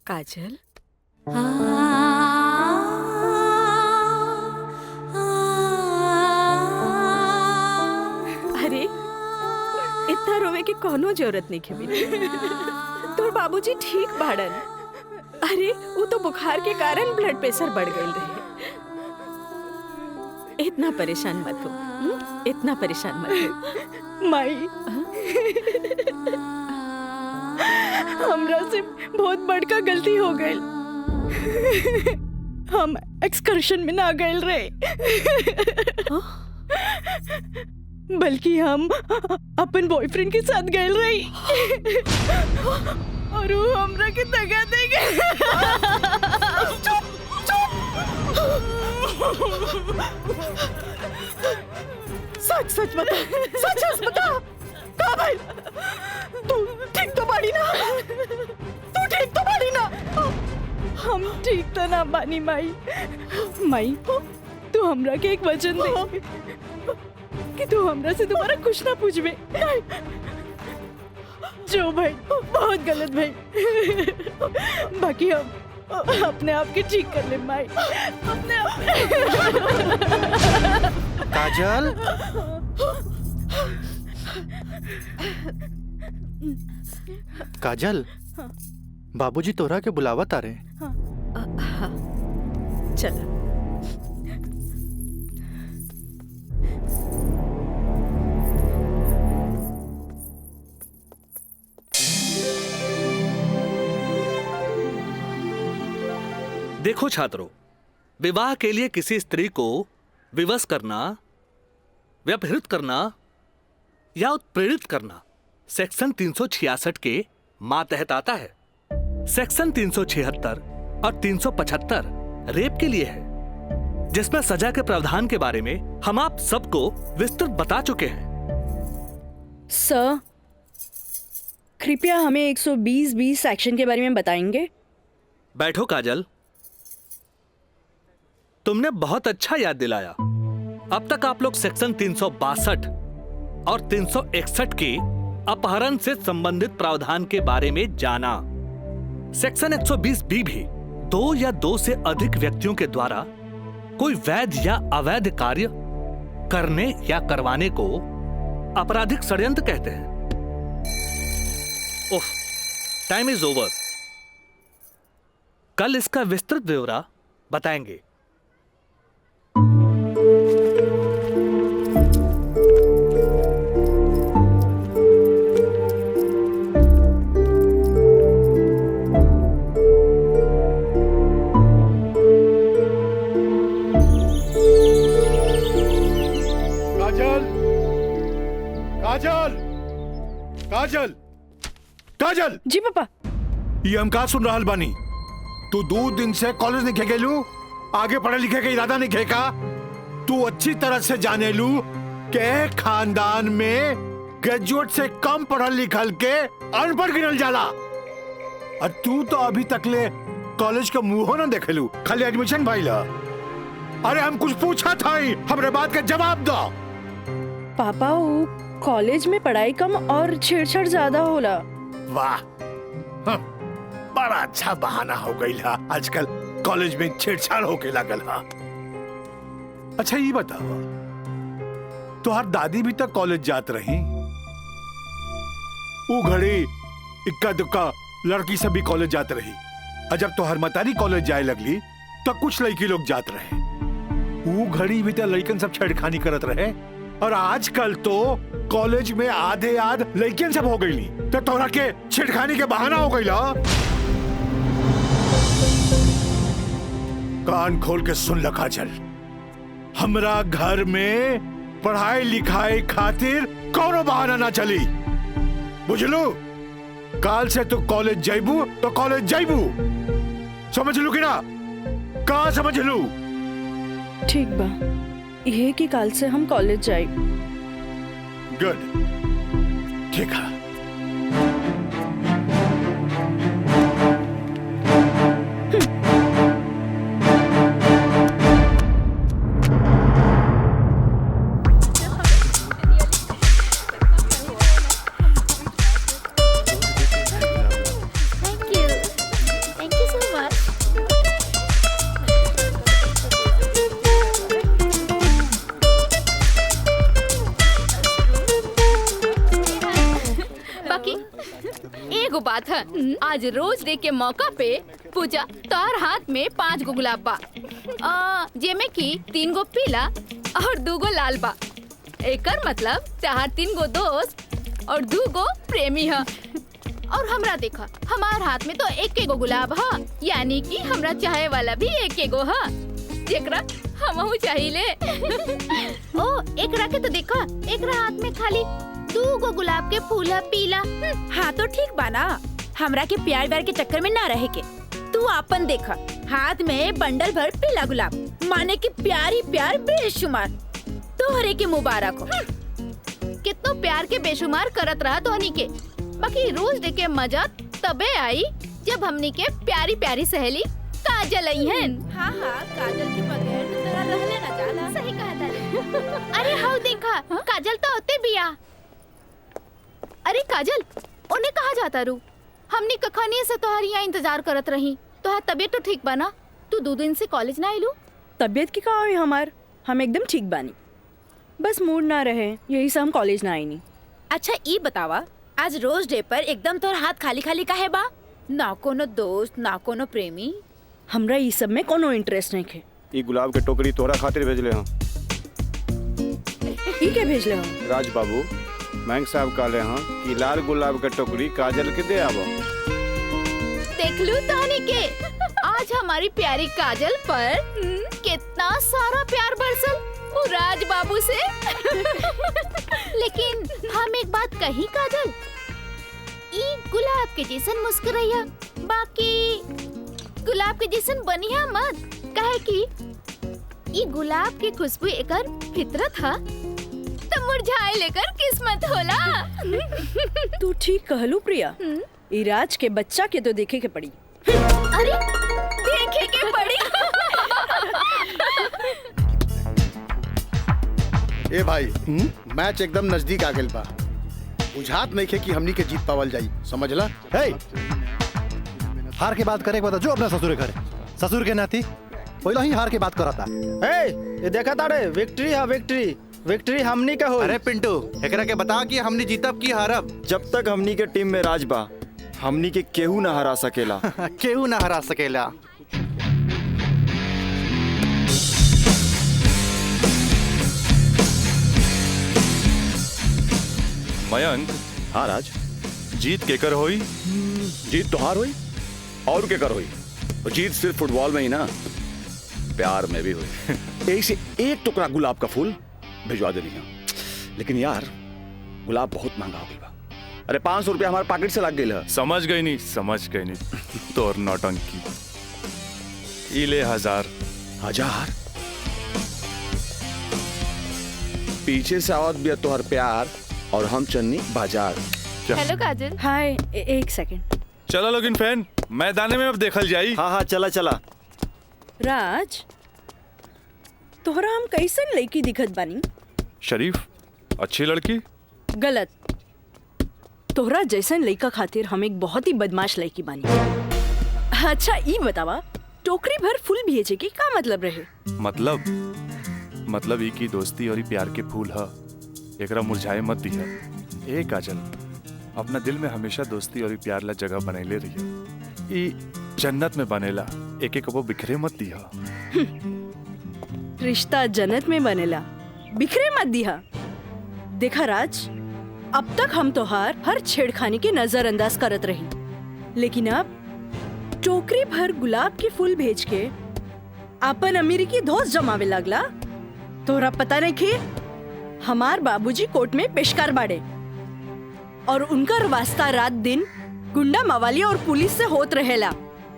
काजल, अरे इतना रोवे की कोनो जरूरत नहीं खेबी। तोर बाबूजी ठीक बाड़न। अरे वो तो बुखार के कारण ब्लड प्रेशर बढ़ गई रहे। इतना परेशान मत हो, इतना परेशान मत हो। माई, हमरा से बहुत बड़का गलती हो गई। हम एक्सकर्शन में ना गए रहे, बल्कि हम अपन बॉयफ्रेंड के साथ गए रही और वो हमरा के दगा दे गए। सच सच बता, सच सच बता, का भाई तू ठीक तो बाड़ी ना? तू ठीक तो बाड़ी ना? हम ठीक तो ना बानी माई। माई, तू हमरा के एक वचन दे कि तू हमरा से दोबारा कुछ ना पूछबे। जो भाई बहुत गलत भाई, बाकी हम अपने आप के ठीक कर ले माई, अपने आप। काजल, काजल, बाबूजी तोरा के बुलावत आ रहे। चल देखो छात्रों, विवाह के लिए किसी स्त्री को विवश करना, व्यभिचारित करना या उत्प्रेरित करना सेक्शन 366 के मातहत आता है। सेक्शन 376 और 375 रेप के लिए है, जिसमें सजा के प्रावधान के बारे में हम आप सबको विस्तृत बता चुके हैं। सर, कृपया हमें 120(b) सेक्शन के बारे में बताएंगे? बैठो काजल, तुमने बहुत अच्छा याद दिलाया। अब तक आप लोग सेक्शन 362 और 361 के अपहरण से संबंधित प्रावधान के बारे में जाना। सेक्शन 120(b) भी 2 या 2 से अधिक व्यक्तियों के द्वारा कोई वैध या अवैध कार्य करने या करवाने को आपराधिक षड्यंत्र कहते हैं। ओह, टाइम इज ओवर। कल इसका विस्तृत ब्यौरा बताएंगे। काजल, काजल, काजल। जी पापा। ये हम का सुन रहा बानी? तू 2 दिन से कॉलेज नहीं खेलू, आगे पढ़े लिखे का इरादा नहीं खेका। तू अच्छी तरह से जाने लू के खानदान में ग्रेजुएट से कम पढ़ल लिखल के अनपढ़ गिनल जाला। और तू तो अभी तक ले कॉलेज का मुंह ना देखेलू, खाली एडमिशन भाईला। अरे हम कुछ पूछा था ही, हमरे बात का जवाब दो। पापा, वो कॉलेज में पढ़ाई कम और छेड़छाड़ ज्यादा होला। वाह, बड़ा अच्छा बहाना हो गई है। आजकल कॉलेज में छेड़छाड़ होके लागल है। अच्छा ये बताओ, तुहार दादी भी तक कॉलेज जात रही? वो घड़ी इक्का दुक्का लड़की सब भी कॉलेज जात रही। और जब तुहार मतारी कॉलेज जाए लगली तो कुछ लड़की लोग जात रहे। वो घड़ी भी तो लड़कन सब छेड़खानी करत रहे। और आजकल तो कॉलेज में आधे आध लड़कियां सब हो गई, तो तोरा के छेड़खानी के बहाना हो गई। कान खोल के सुन ल काजल, हमरा घर में पढ़ाई लिखाई खातिर कोनो बहाना ना चली, बुझलू? काल से तू कॉलेज जाइबू तो कॉलेज जाइबू, समझ लू कि ना? का समझ लू? ठीक बा, ये कि काल से हम कॉलेज जाए। गुड, ठीक है। Thank you बात है। आज रोज डे के मौका पे पूजा तोहर हाथ में 5 गो गुलाब बा, जेमे की 3 गो पीला और 2 गो लाल बा। एकर मतलब तोहर 3 गो दोस्त और 2 गो प्रेमी है। और हमरा देखा, हमार हाथ में तो 1 गो गुलाब है, यानी कि हमरा चाहे वाला भी 1 गो है, जेकरा हमहू चाहिए। ओ एकरा के तो देखा, एकरा हाथ में खाली 2 गो गुलाब के फूल है पीला। हाँ तो ठीक बाना, हमरा के प्यार व्यार के चक्कर में ना रहे के। तू आपन देखा, हाथ में बंडल भर पीला गुलाब, माने कि प्यार ही प्यार बेशुमार। तोहरे के मुबारक हो। कितनो प्यार के बेशुमार करत रहा तो हनी के, बाकी रोज डे के मजा तबे आई जब हमनी के प्यारी प्यारी सहेली काजल आई है। हाँ हाँ, काजल के बगैर तो तेरा रहले ना जाला। सही कहा था। अरे हाउ देखा, काजल तो होते बिया। अरे काजल, उन्हें कहा जाता रू? हमनी कखानी से तोहरी यहाँ इंतजार करत रही। तोहर तबीयत तो ठीक बना? तू 2 दिन से कॉलेज ना आइलू? तबीयत की कहा हुई हमार, हम एकदम ठीक बानी, बस मूड ना रहे, यही से हम कॉलेज ना आई नहीं। अच्छा ई बतावा, आज रोज डे पर एकदम तोर हाथ खाली खाली काहे बा? ना कोनो दोस्त ना कोनो प्रेमी? हमरा ई सब में कोनो इंटरेस्ट नहीं खे। ई गुलाब के टोकरी तोरा खातिर भेजले हूँ। ई के भेजले हो? राज बाबू, बैंक साहब कहले हैं कि लाल गुलाब के टोकरी काजल के दे आवो। देख लू तहनी के, आज हमारी प्यारी काजल पर कितना सारा प्यार बरसल वो राज बाबू से। लेकिन हम एक बात कही काजल, ई गुलाब के जैसन मुस्कुराइया, बाकी गुलाब के जैसन बनिया मत, काहे कि ई गुलाब की खुशबू एकर फितरत है, तो मुरझाए लेकर किस्मत होला। तू ठीक कहलू प्रिया, ई राज के बच्चा के तो देखे के पड़ी। अरे देखे के पड़ी। ए भाई, मैच एकदम नजदीक आ गइल बा। बुझात नहीं खे कि हमनी के जीत पावल जाई, समझला? हे, हार के बात करे के बता जो अपना ससुर घर, ससुर के नाती पहले ही हार के बात करता। ये देखा तारे, विक्ट्री है विक्ट्री, विक्ट्री हमनी का हो। अरे पिंटू, एकरा के बता कि हमनी जीतब की हारब। जब तक हमनी के टीम में राज बा, हमनी के केहू ना हरा सकेला। केहू ना हरा सकेला। मयंक, हाँ राज, जीत केकर होई? जीत तो हार हुई और के कर हुई। जीत सिर्फ फुटबॉल में ही ना, प्यार में भी हुई। एक से एक टुकड़ा गुलाब का फूल भिजवा देनी है, लेकिन यार गुलाब बहुत महंगा हो गई बा। अरे 500 रुपया हमारे पॉकेट से लग गई है। समझ गई नहीं तोर नौटंकी। ई ले 1000। पीछे से आवत भी तोहर प्यार और हम चन्नी बाजार। हेलो काजल। हाय, एक सेकंड। चलो लोगिन फैन, मैदाने में अब देखल जाई। हाँ हाँ चला चला। राज, तोहरा हम कैसन लड़की दिखत बानी? शरीफ, अच्छी लड़की। गलत, तोहरा जैसन लड़का खातिर हम एक बहुत ही बदमाश लड़की बानी। अच्छा ई बतावा, टोकरी भर फूल भेजे के का मतलब रहे? मतलब ई की दोस्ती और ई प्यार के फूल है, एकरा मुरझाए मत दिया। ए काजल, अपना दिल में हमेशा दोस्ती और ई प्यार ला जगह बनैले रहिया। ई जन्नत में बनेला, एक एक वो बिखरे मत दिया। रिश्ता जन्नत में बनेला, बिखरे मत दिया। देखा राज, अब तक हम तोहार हर छेड़खानी के नजरअंदाज करत रही, लेकिन अब टोकरी भर गुलाब के फूल भेज के अपन अमेरिकी दोस्त जमावे लगला। तोहरा पता नहीं कि हमार बाबूजी कोर्ट में पेशकार बाड़े और उनकर वास्ता रात दिन गुंडा मवाली और पुलिस से होत रहेला,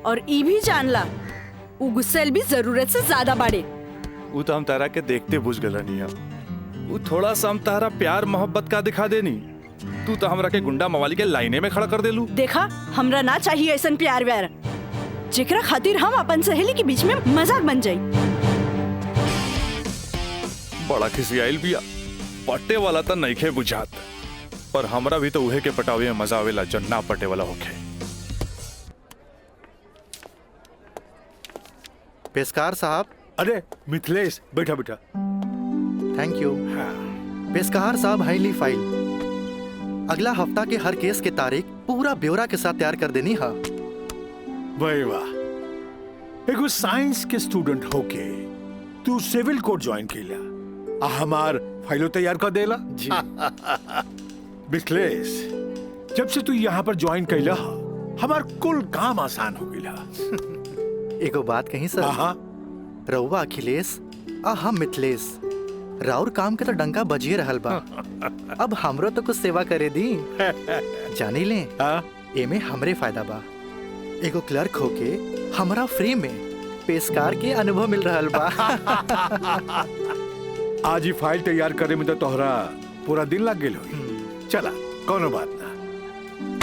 और ई भी जानला वो गुस्सेल भी जरूरत से ज्यादा बाड़े। वो तो हम तारा के देखते बुझ गल नहीं है। वो थोड़ा सा हम तारा प्यार मोहब्बत का दिखा देनी, तू तो हमरा के गुंडा मवाली के लाइने में खड़ा कर देलू। देखा, हमरा ना चाहिए ऐसन प्यार व्यार जेकरा खातिर हम अपन सहेली के बीच में मजाक बन जाई। बड़ा खिसियाइल बिया, पट्टे वाला तो नइखे बुझात, पर हमरा भी तो उहे के पटावे में मजा आवेला जो ना पटे वाला होखे। पेशकार साहब। अरे मिथिलेश, बैठा बैठा। Thank you. पेशकार साहब, हाईली फाइल अगला हफ्ता के हर केस की तारीख पूरा ब्यौरा के साथ तैयार कर देनी है। भाई वाह, एगो साइंस के स्टूडेंट होके तू सिविल कोर्ट ज्वाइन किया, हमार फाइलो तैयार कर देला जी। मिथिलेश, जब से तू यहाँ पर ज्वाइन कैला हमार कुल काम आसान हो गया। एगो बात कहीं सर, रउआ अखिलेश आ हम मिथिलेश, राउर काम के तो डंका बजिए रहल बा। अब हमरो तो कुछ सेवा करे दी। जानी ले, एमे हमरे फायदा बा। एगो क्लर्क होके हमरा फ्री में पेशकार के अनुभव मिल रहल बा। आज ही फाइल तैयार करे में तो तोहरा पूरा दिन लग गेल होई। चला कोनो बात ना,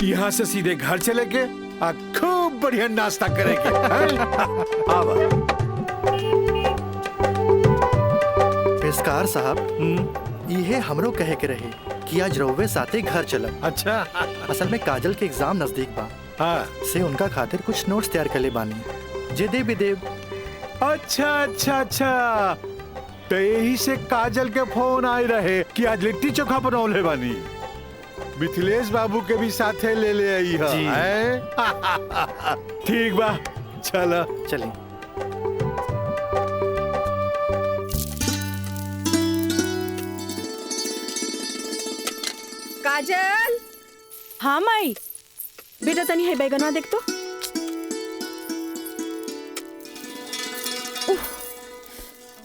यहाँ से सीधे घर चले के आ खूब बढ़िया नाश्ता करेंगे। आवा। पेशकार साहब, इहे हमरो कहे के रहे कि आज रउवे साथे घर चलब। अच्छा। असल में काजल के एग्जाम नजदीक बा। से उनका खातिर कुछ नोट्स तैयार कर ले बानी, जे दे भी देव। अच्छा अच्छा अच्छा, तो यही से काजल के फोन आए रहे कि आज लिट्टी चोखा बनौले बानी। मिथिलेश बाबू के भी साथे ले ले आई है। ठीक बा, चला चली। काजल। हाँ माई। बेटा तनी है बैगनवा देख तो।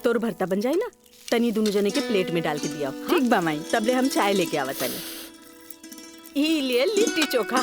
तोर भरता बन जाए ना, तनी दोनों जने के प्लेट में डाल के दिया। ठीक बा माई। तबले हम चाय लेके आवा तनी। ई लिए लिट्टी चोखा।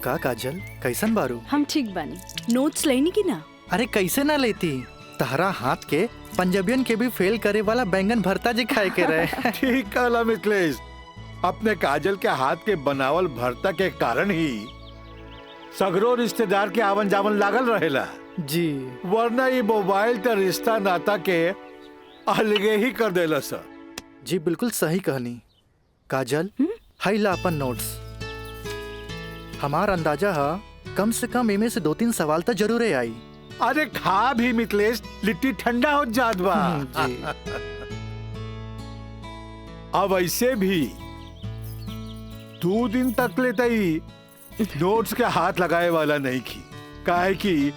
का काजल, कैसन बारू? हम ठीक बानी। नोट्स लेनी की ना? अरे कैसे ना लेती, तहरा हाथ के पंजाबियन के भी फेल करे वाला बैंगन भरता जी खाए के रहे। ठीक कहला मिथिलेश, अपने काजल के हाथ के बनावल भरता के कारण ही सगरो रिश्तेदार के आवन जावन लागल रहेला जी, वरना ये मोबाइल तो रिश्ता नाता के अलगे ही कर देला सर। जी बिल्कुल सही कहनी। काजल, हाई ला अपन नोट्स। हमार अंदाजा है कम से कम इमे से 2-3 सवाल तो जरूर आई। अरे खा भी मिथिलेश, लिट्टी ठंडा हो जात बा। जी। अब ऐसे भी 2 दिन तक लेते ही नोट्स के हाथ लगाए वाला नहीं की, काहे कि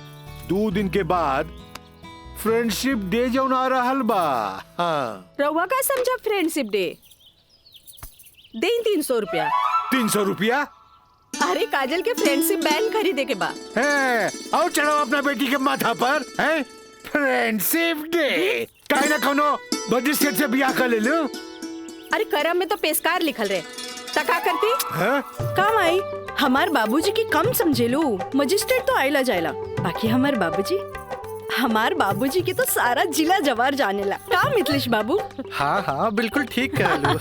2 दिन के बाद फ्रेंडशिप डे जो ना रहल बा। हाँ। रउआ का समझा फ्रेंडशिप डे? दे 300 रुपया। 300 रुपया? अरे काजल के फ्रेंडशिप बैंड खरीदे के बा। है, और चढ़ाओ अपना बेटी के माथा पर। है फ्रेंडशिप डे, काहे ना कोनो मजिस्ट्रेट से ब्याह कर ले लो। अरे करम में तो पेशकार लिखल रहे, तका करती है? काम आई। हमार बाबूजी की कम समझे लो, मजिस्ट्रेट तो आइला जाइला, बाकी हमार बाबूजी की तो सारा जिला जवार जानेला। का मिथिलेश बाबू? हाँ हाँ बिल्कुल ठीक कह लो।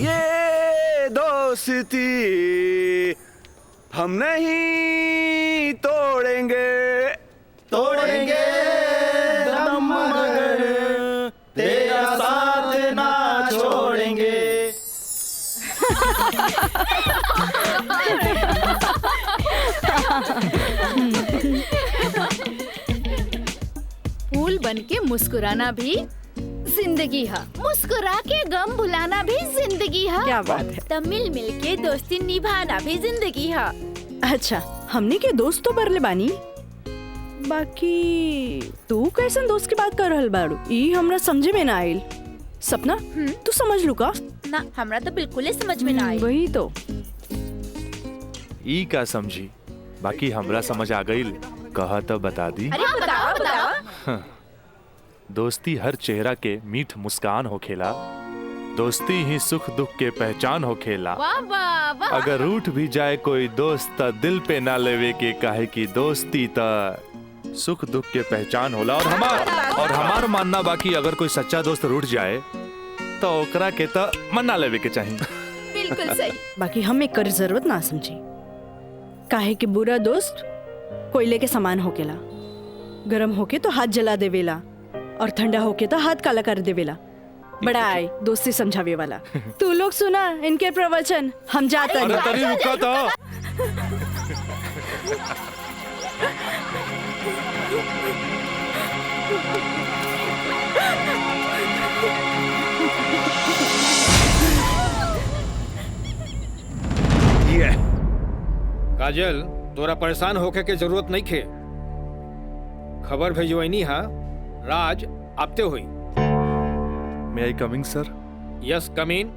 ये दोस्ती हम नहीं तोड़ेंगे, तोड़ेंगे दम मगर तेरा साथ ना छोड़ेंगे। फूल बन के मुस्कुराना भी जिंदगी है, मुस्कुरा के गम भुलाना भी जिंदगी है। क्या बात है। तब मिल मिल के दोस्ती निभाना भी जिंदगी है। अच्छा, हमने के दोस्त तो बरले बानी, बाकी तू कैसन दोस्त की बात कर रहल बाड़ू? ई हमरा समझे में ना आइल। सपना, तू समझ लू का? ना, हमरा तो बिल्कुल ही समझ में ना आई। वही तो। ई का समझी, बाकी हमरा समझ आ गई। कहा तो बता दी। अरे बताओ बताओ। दोस्ती हर चेहरा के मीठ मुस्कान होखेला, दोस्ती ही सुख दुख के पहचान होखेला। वाह वाह वाह। अगर रूठ भी जाए कोई दोस्त त दिल पे ना लेवे के, काहे की दोस्ती त सुख दुख के पहचान होला। और हमार मानना बाकी अगर कोई सच्चा दोस्त रूठ जाए तो ओकरा के त मना लेवे के चाहिए। बिल्कुल सही। बाकी हम एक कर जरूरत ना समझी, काहे कि बुरा दोस्त कोयले के समान होकेला, गरम होके तो हाथ जला देवेला और ठंडा होके तो हाथ काला कर देवेला। बड़ा आए दोस्ती समझावे वाला। तू लोग सुना इनके प्रवचन, हम जाते अरे हैं। तरी रुका था। ये काजल, तोरा परेशान होके के जरूरत नहीं खे। खबर भेजवैनी हा, राज आपते हुई। मे आई कमिंग सर? यस, कम इन।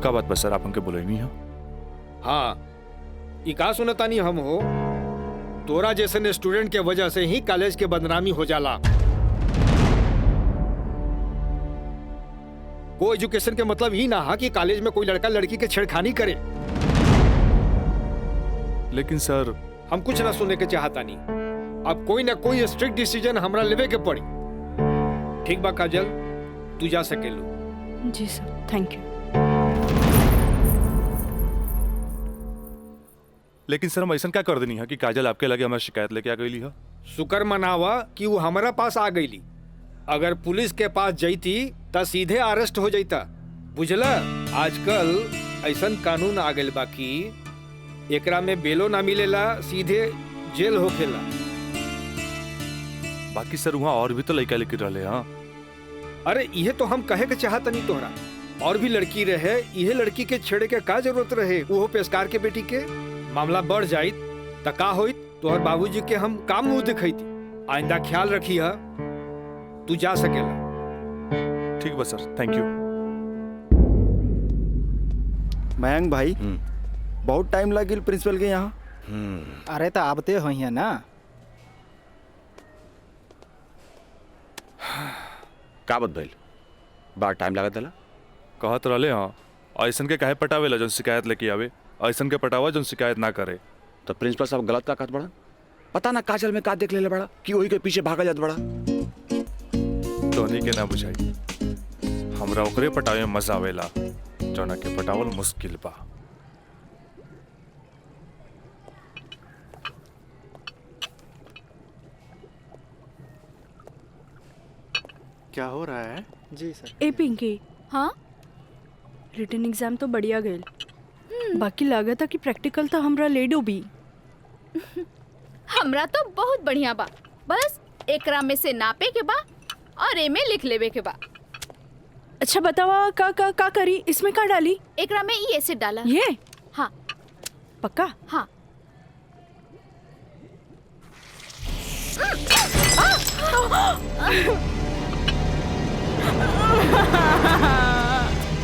का बात बस सर, आप हमके बोले नहीं हो? हाँ, ई का सुनतानी हम हो, तोरा जैसे स्टूडेंट के वजह से ही कॉलेज के बदनामी हो जाला। को एजुकेशन के मतलब ही ना हा कि कॉलेज में कोई लड़का लड़की के छेड़खानी करे। लेकिन सर, हम कुछ ना सुनने के चाहता नहीं। अब कोई ना कोई स्ट्रिक्ट डिसीजन हमरा लेवे के पड़ी। ठीक बा काजल, तू जा सकेलू। जी सर, थैंक यू। लेकिन सर हम ऐसा क्या कर देनी है कि काजल आपके लगे हमारी शिकायत लेके आ गई है? शुक्र मनावा कि वो हमारा पास आ गईली। अगर पुलिस के पास जईती त सीधे अरेस्ट हो जाता। बुझला, आजकल ऐसन कानून आ गइल बा कि एकरा में बेलो ना मिलेला, सीधे जेल होखेला। बाकी सर वहाँ और भी तो लड़का लेके रहे। हाँ, अरे यह तो हम कहे के चाहत नहीं तोहरा। और भी लड़की रहे, यह लड़की के छेड़े के का जरूरत रहे? वो पेशकार के बेटी के मामला बढ़ जाइत त का होइत? तोहर बाबूजी के हम काम मुंह दिखैती। आइंदा ख्याल रखी है, तू जा सकेला। ठीक बा सर, थैंक यू। मयंक भाई, बहुत टाइम लगिल प्रिंसिपल के यहाँ। अरे तो आबते हो है ना। का बात भइल? बड़ा टाइम लागत है। कहत रहले हाँ, ऐसन के काहे पटावेला जौन शिकायत लेके आवे, ऐसन के पटावा जौन शिकायत ना करे। तो प्रिंसिपल साहब गलत का कहत बड़ा? पता ना काजल में का देख लेले बड़ा कि वही के पीछे भागा जात बड़ा। तोहनी के ना बुझाई, हमरा ओकरे पटावे में मजा आवेला जौना के पटावल मुश्किल बा। क्या हो रहा है? जी सर। ए पिंकी, हाँ, रिटन एग्जाम तो बढ़िया गए, बाकी लागत था कि प्रैक्टिकल तो हमरा ले डूबी। हमरा तो बहुत बढ़िया बा। बस एकरा में से नापे के बा और ए में लिख लेवे के बा। अच्छा बतावा, का करी? इसमें का डाली? एकरा में ई एसिड डाला। ये? हाँ। पक्का? हाँ।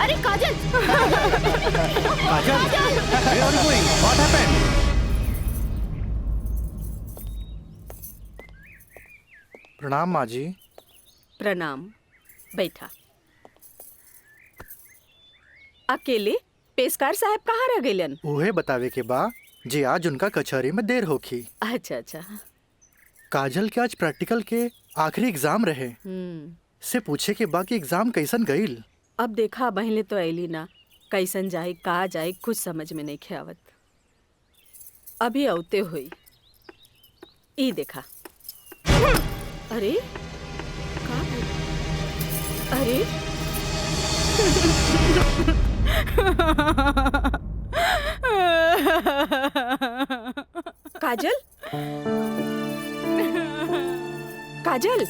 अरे काजल! काजल, where are you going? What happened? प्रणाम माँ जी। प्रणाम, बैठा। अकेले पेशकार साहब कहाँ रह गइलन? उहे बतावे के बा जे आज उनका कचहरी में देर होखी। अच्छा अच्छा। काजल के आज प्रैक्टिकल के आखिरी एग्जाम रहे, से पूछे के बा कि एग्जाम कैसन गईल। अब देखा बहले तो ऐली ना, कैसन जाए कहा जाए कुछ समझ में नहीं खेवत। अभी औते हुई ई देखा। अरे का? अरे काजल, काजल,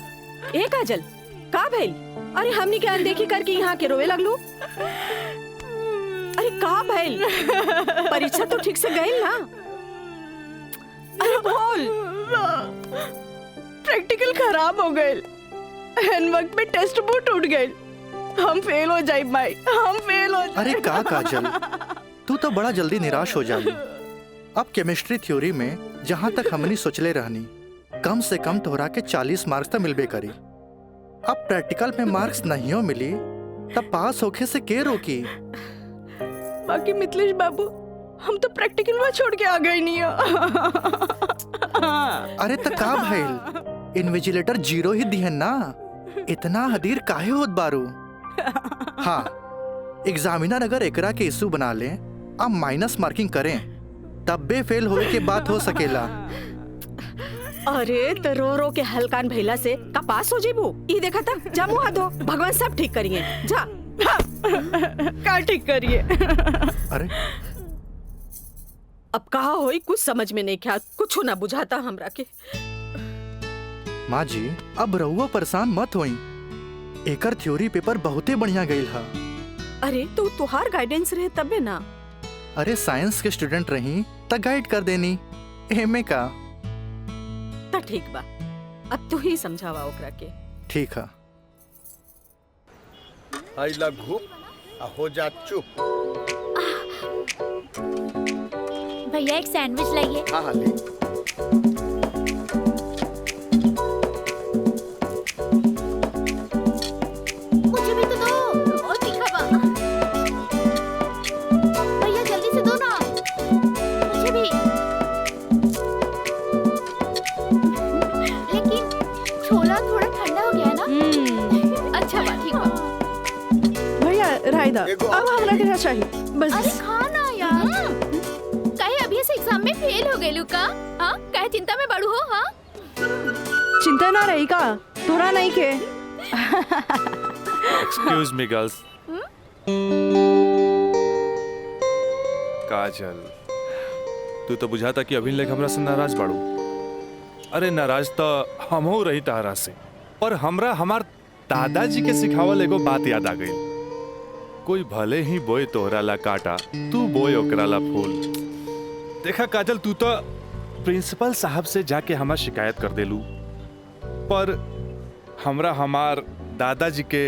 ए काजल, का भइल? अरे हमनी के अनदेखी करके यहाँ के रोवे लगलू। अरे का भइल? परीक्षा तो ठीक से गई ना? अरे बोल। प्रैक्टिकल खराब हो गए, एन वक्त में टेस्ट बुक टूट गए। हम फेल हो जाए भाई, हम फेल हो जाए। अरे का काजल, तू तो बड़ा जल्दी निराश हो जाई। अब केमिस्ट्री थ्योरी में जहाँ तक हमनी सोचले रहनी, कम से कम तोहरा के 40 मार्क्स तो मिलबे करी। अब प्रैक्टिकल में मार्क्स नहीं हो मिली तब पास होके से के रोकी? बाकी मिथिलेश बाबू, हम तो प्रैक्टिकल में छोड़ के आ गए नहीं। अरे त का भइल? इन्विजिलेटर 0 ही दिहन ना, इतना हदीर काहे होत बारू? हाँ, एग्जामिनर अगर एकरा के इशू बना ले, अब माइनस मार्किंग करें, तब बे फेल होए के बात हो सकेला। अरे तो रो रो के हल्कान भैला से कपास हो जेबू। ई देखा था, जा मुँह धो, भगवान सब ठीक करिए। जा का ठीक करिए। अरे अब कहा होई कुछ समझ में नहीं क्या, कुछ ना बुझाता हमरा के। माँ जी अब रहुआ परेशान मत होई, एकर थ्योरी पेपर बहुते बढ़िया गईल हा। अरे तो तुहार गाइडेंस रहे तबे ना। अरे साइंस के स्टूडेंट रही त गाइड कर देनी, एमे का। त ठीक बा, अब तू ही समझावा ओकरा के। ठीक है। आई लघु हो जा चुप। भैया एक सैंडविच लाइए। हाँ हाँ ले। मुझे भी तो दो। और तीखा बा। भैया जल्दी से दो ना। मुझे भी। लेकिन छोला थोड़ा ठंडा हो गया है ना? अच्छा बा, ठीक बा। भैया रायदा, अब हमरा के चाहिए बस। अरे खाना यार। कहे अभी से एग्जाम में फेल हो गए लुका? हाँ कहे चिंता में बड़ू हो? हाँ चिंता ना रही का, तोरा नहीं के। Excuse me girls. काजल, तू तो बुझाता कि अभी लेके हमरा से नाराज बाड़ू। अरे नाराज तो हम हो रही तारा से, पर हमरा हमार दादाजी के सिखावल एगो बात याद आ गई। कोई भले ही बोए तोहरा ला काटा, तू बोए ओकरा ला फूल। देखा काजल, तू तो प्रिंसिपल साहब से जाके हमार शिकायत कर देलू, पर हमरा हमार दादाजी के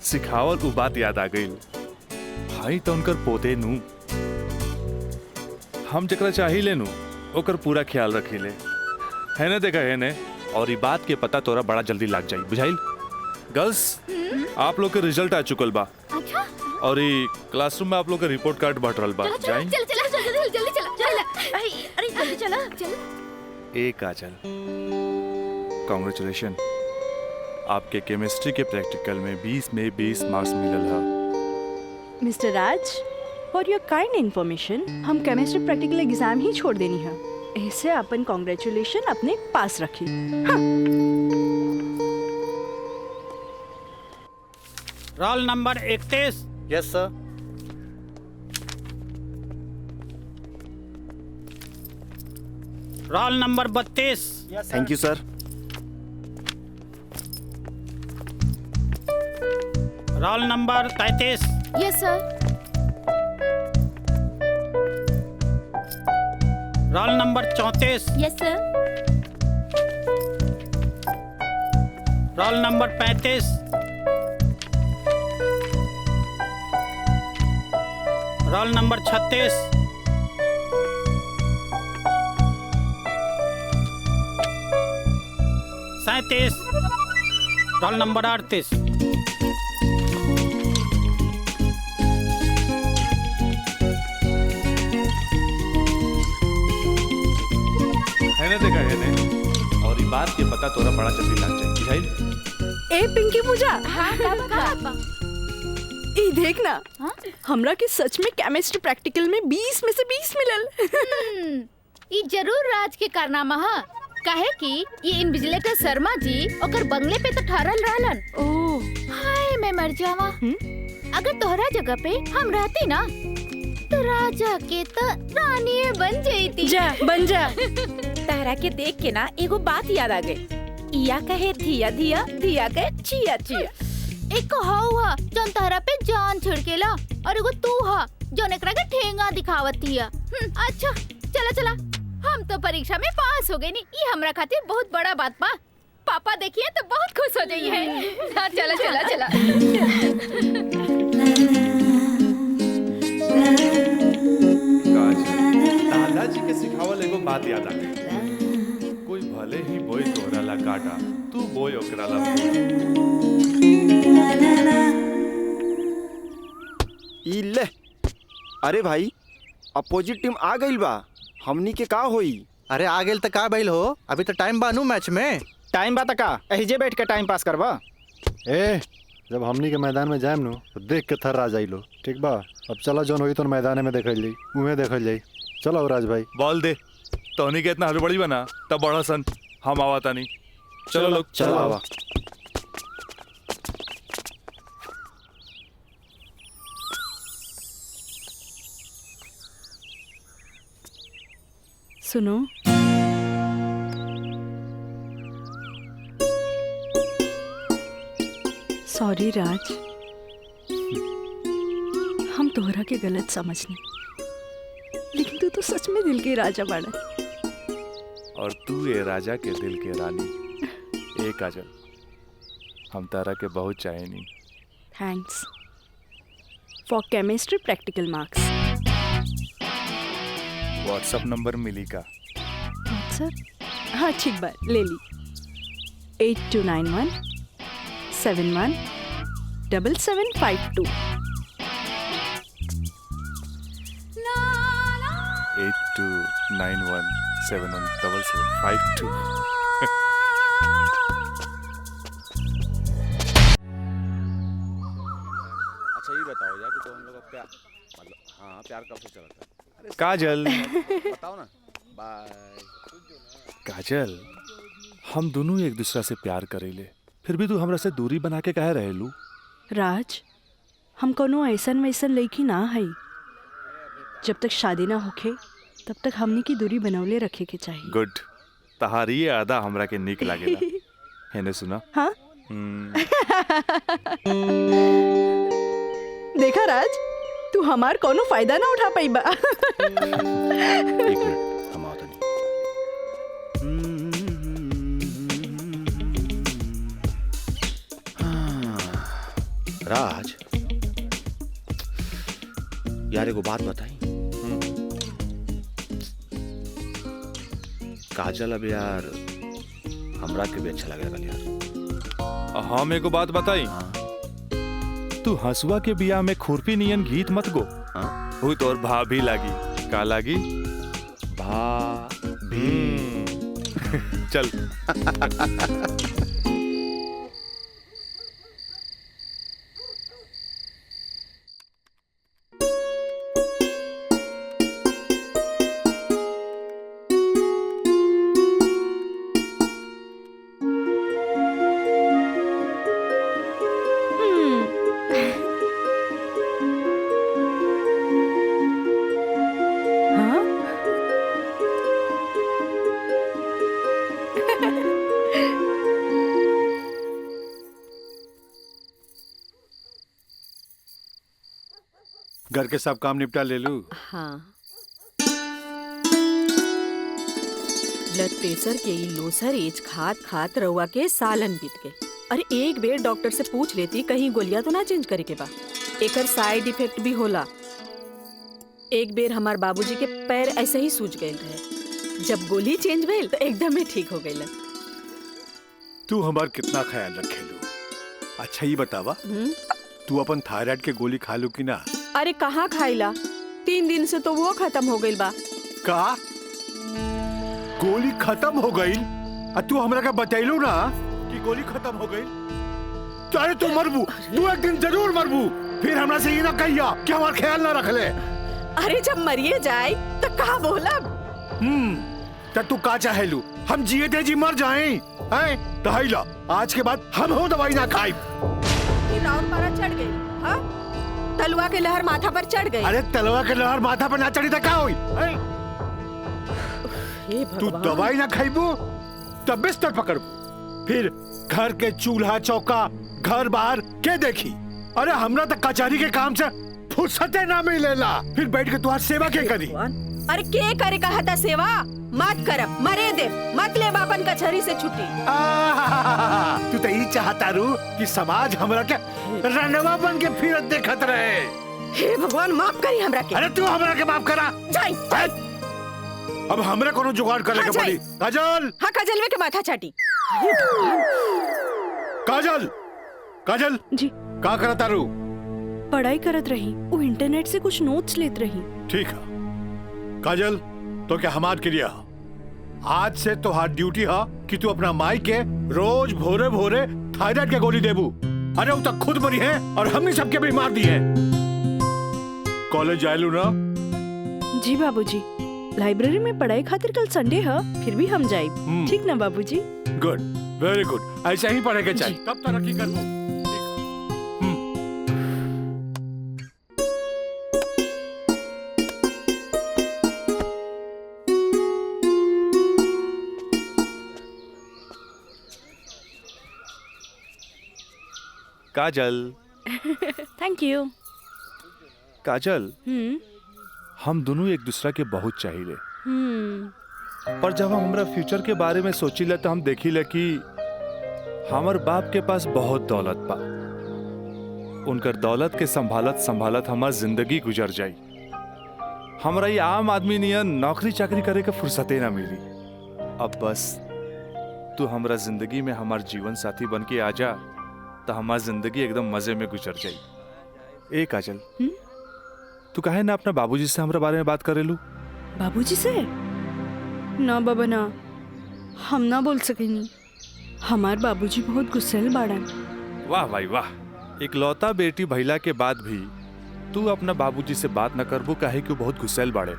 सिखावल उ बात याद आ गई। भाई तो उनकर पोते नू, हम जकरा चाही लेनू ओकर पूरा ख्याल रखीले, है ना? देखा है ने, और ये बात के पता तोरा बड़ा जल्दी लग जाई, बुझाइल? गर्ल्स, आप लोग के रिजल्ट आ चुकल बा। अच्छा। और ये क्लासरूम में आप लोग का रिपोर्ट कार्ड बांट रहल बा। जाई चल चला जल्दी चला। अरे जल्दी चला चल। ए काजल, कांग्रेचुलेशन, आपके केमिस्ट्री के प्रैक्टिकल में 20 में 20 मार्क्स मिलल है। Mister Raj, for your kind information, हम केमिस्ट्री प्रैक्टिकल एग्जाम ही छोड़ देनी है। ऐसे अपन कांग्रेचुलेशन अपने पास रखी। Roll number 31। Yes sir. Roll number 32। Thank you sir. Roll number 33। Yes sir. Roll number 34। Yes sir. Roll number 35। Roll number 36। Roll number 38। है ना? देखा है ने, और ये बात के पता तोरा बड़ा जल्दी लग जाए, बुझाइल? ए पिंकी पूजा, हाँ का ई देख ना, हमरा के सच में केमिस्ट्री प्रैक्टिकल में 20 में से 20 मिलल। ई जरूर राज के कारनामा है। काहे कि ये इन्विजिलेटर शर्मा जी ओकर बंगले पे तो ठहरल रहलन। ओह हाय मैं मर जावा। अगर तोहरा जगह पे हम रहती ना तो राजा के तो रानी बन जाती। जा बन जा। तारा के देख के ना एगो बात याद आ गई। इया कहे धिया धिया, धिया कहे चिया चिया। एक हुआ जौन तहरा पे जान छिड़केला, और एगो तू हा जौन एकरा के ठेंगा दिखावत हिया। अच्छा चला चला, हम तो परीक्षा में पास हो गए नी, ये हमरा खातिर बहुत बड़ा बात बा। पापा देखिए तो बहुत खुश हो जाइए हैं। हाँ चला चला चला। दादाजी के सिखावल एगो बात याद आ गई। कोई भले ही बोए तोहरा ला काटा, तू बोए ओकरा ला फूल। ई ले। अरे भाई, अपोजिट टीम आ गई बा, हमनी के का होई? अरे आ गेल त का भइल हो? अभी तो टाइम बानू मैच में। टाइम बा त का एहिजे बैठ के टाइम पास करबा? ए जब हमनी के मैदान में जाएम नु तो देख के थर्रा जाइलो, ठीक बा? अब चला जौन होई तो मैदान में देखल जाई, उहे देखल जाई। चलो राज भाई, बॉल दे। तोहनी के इतना हड़बड़ी बना तब बड़ा सन। हम आवाता नहीं। चलो लोग, चलो आवा। सुनो, सॉरी राज, हम तोहरा के गलत समझने, लेकिन तू तो सच में दिल के राजा बाड़ा। और तू ये राजा के दिल के रानी। ए काजल, हम तारा के बहुत चाहेनी। Thanks for chemistry practical marks. WhatsApp number मिली का? व्हाट्सएप? हाँ ठीक बात, ले ली। 8291 71 7752। 8291 71 7752। अच्छा ये बताओ यार कि तो हम लोग का प्यार, मतलब हाँ प्यार कब से चला था? काजल बताओ ना। बाय। काजल, हम दोनों एक दूसरा से प्यार करेले, फिर भी तू हमरा से दूरी बना के काहे रहेलू? राज, हम कोनो ऐसन वैसन लड़की ना है। जब तक शादी ना होखे तब तक हमनी की दूरी बनौले रखे के चाहिए। गुड, तहारी ये आदा हमरा के नीक लागेला। हेने सुना? हाँ? देखा राज, तू हमार कोनो फायदा ना उठा पाई बा। एक मिनट, हम आओ तनी। राज यार एगो बात बताई। काजल अब यार हमरा के भी अच्छा लगेगा यार। हम एगो बात बताई। तू हंसुआ के बिया में खुरपी नियन गीत मत गो। वो तोर भाभी लागी। का लागी? भाभी। चल। घर के सब काम निपटा ले लू? हाँ। ब्लड प्रेशर के ई लोसर एज खात खात रउआ के सालन बीत गए। अरे एक बेर डॉक्टर से पूछ लेती कहीं गोलियां तो ना चेंज करे के बा। एकर साइड इफेक्ट भी होला। एक बेर हमार बाबूजी के पैर ऐसे ही सूज गए रहे, जब गोली चेंज भइल तो एकदम ही ठीक हो गइल। तू हमार कितना ख्याल रखेलू। अच्छा ये बतावा, तू अपन थायराइड के गोली खा लू कि ना? अरे कहाँ खाइला, 3 दिन से तो वो खत्म हो गइल बा। का गोली खत्म हो गई? तू हमरा का बतैलू ना कि गोली खत्म हो गई? चाहे तू मरबू, तू एक दिन जरूर मरबू। फिर हमरा से ये ना कहिया कि हमार ख्याल ना रख ले। अरे जब मरिए जाए तो कहा बोला? तब तू का चाहेलू हम जिए थे जी मर जाएं? हैं? दहाइला आज के बाद हम हो दवाई ना खाई। राउर मारा चढ़ गई। हाँ? तलवा के लहर माथा पर चढ़ गई। अरे तलवा के लहर माथा पर ना चढ़ी तो क्या हुई? तू दवाई ना खाईबू तब बिस्तर पकड़बू, फिर घर के चूल्हा चौका घर बाहर के देखी। अरे हमरा तो कचहरी के काम से फुर्सते ना मिलेला, फिर बैठ के तुम्हारी सेवा के करी। अरे के करे कहता सेवा? मत करब, मरे दे, मत ले बापन कचहरी से छुट्टी। तू तो यही चाहता रू कि समाज हमरा के रनवा बन के फिरत देखत रहे। हे भगवान माफ करी हमरा के। अरे तू हमरा के माफ करा। जाई। अब हमरा कोनो जुगाड़ करे के पड़ी। काजल। हाँ काजल के माथा चाटी। काजल, काजल जी का करता रू? पढ़ाई करत रही, वो इंटरनेट से कुछ नोट्स लेत रही। ठीक है काजल, तो क्या हमार क्रिया आज से तो हाथ ड्यूटी है कि तू अपना माई के रोज भोरे भोरे थायराइड के गोली देबू। अरे वो तक खुद मरी है और हमने सबके भी मार दी है। कॉलेज जायलू ना? जी बाबूजी, लाइब्रेरी में पढ़ाई खातिर कल संडे है, फिर भी हम जाए। ठीक ना बाबूजी? Good, very good. ऐसा ही पढ़ेगा चाहिए, तब तरक्की करबो। काजल। Thank you. काजल, हम दोनों एक दूसरा के बहुत चाहिए, पर जब हम हमरा फ्यूचर के बारे में सोचिले तो हम देखिले कि हमार बाप के पास बहुत दौलत बा। उनकर दौलत के संभालत संभालत हमार जिंदगी गुजर जाई। हमरा ये आम आदमी नियन नौकरी चाकरी करे के फुर्सते ना मिली। अब बस तू हमरा जिंदगी में हमार जीवन साथी बन के आ जा, तो हमार जिंदगी एकदम मजे में गुजर जाई। ए काजल, तू काहे ना अपना बाबूजी से हमरा बारे में बात करेलू? बाबूजी से? ना बाबा ना, हम ना बोल सकेनी। हमार बाबूजी बहुत गुस्सेल बाड़न। वाह भाई वाह, इकलौता बेटी भैला के बाद भी तू अपना बाबूजी से बात न करबू, काहे कि बहुत गुस्सेल बाड़े।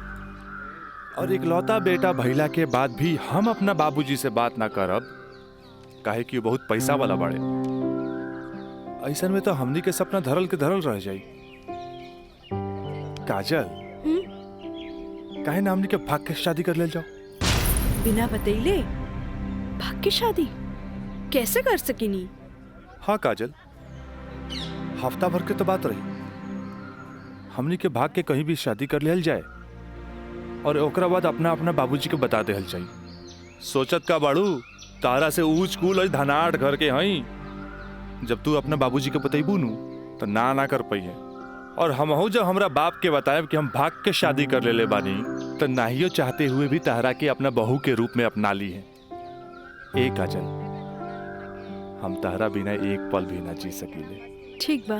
और इकलौता बेटा भैला के बाद भी हम अपना बाबूजी से बात ना करब, काहे कि बहुत पैसा वाला बाड़े। ऐसन में तो हमनी के सपना धरल के धरल रह जाई। काजल, काहे ना हमनी के भाग के शादी कर ले जाओ? बिना बतैले भाग के शादी कैसे कर सकेनी? हाँ काजल, हफ्ता भर के तो बात रही। हमनी के भाग के कहीं भी शादी कर लेल जाए और ओकरा बाद अपना अपना बाबूजी के बता देहल जाई। सोचत का बाड़ू, तारा से ऊंच कूल और धनाट घर के हई। जब तू अपना बाबूजी के बतैबू नु तो ना कर पाई है। और हमहू जब हमरा बाप के बताएब कि हम भाग के शादी कर ले बानी, तो नाहियो चाहते हुए भी तारा के अपना बहू के रूप में अपना ली है। ए काजल, हम तारा बिना एक पल भी ना जी सकीले। ठीक बा,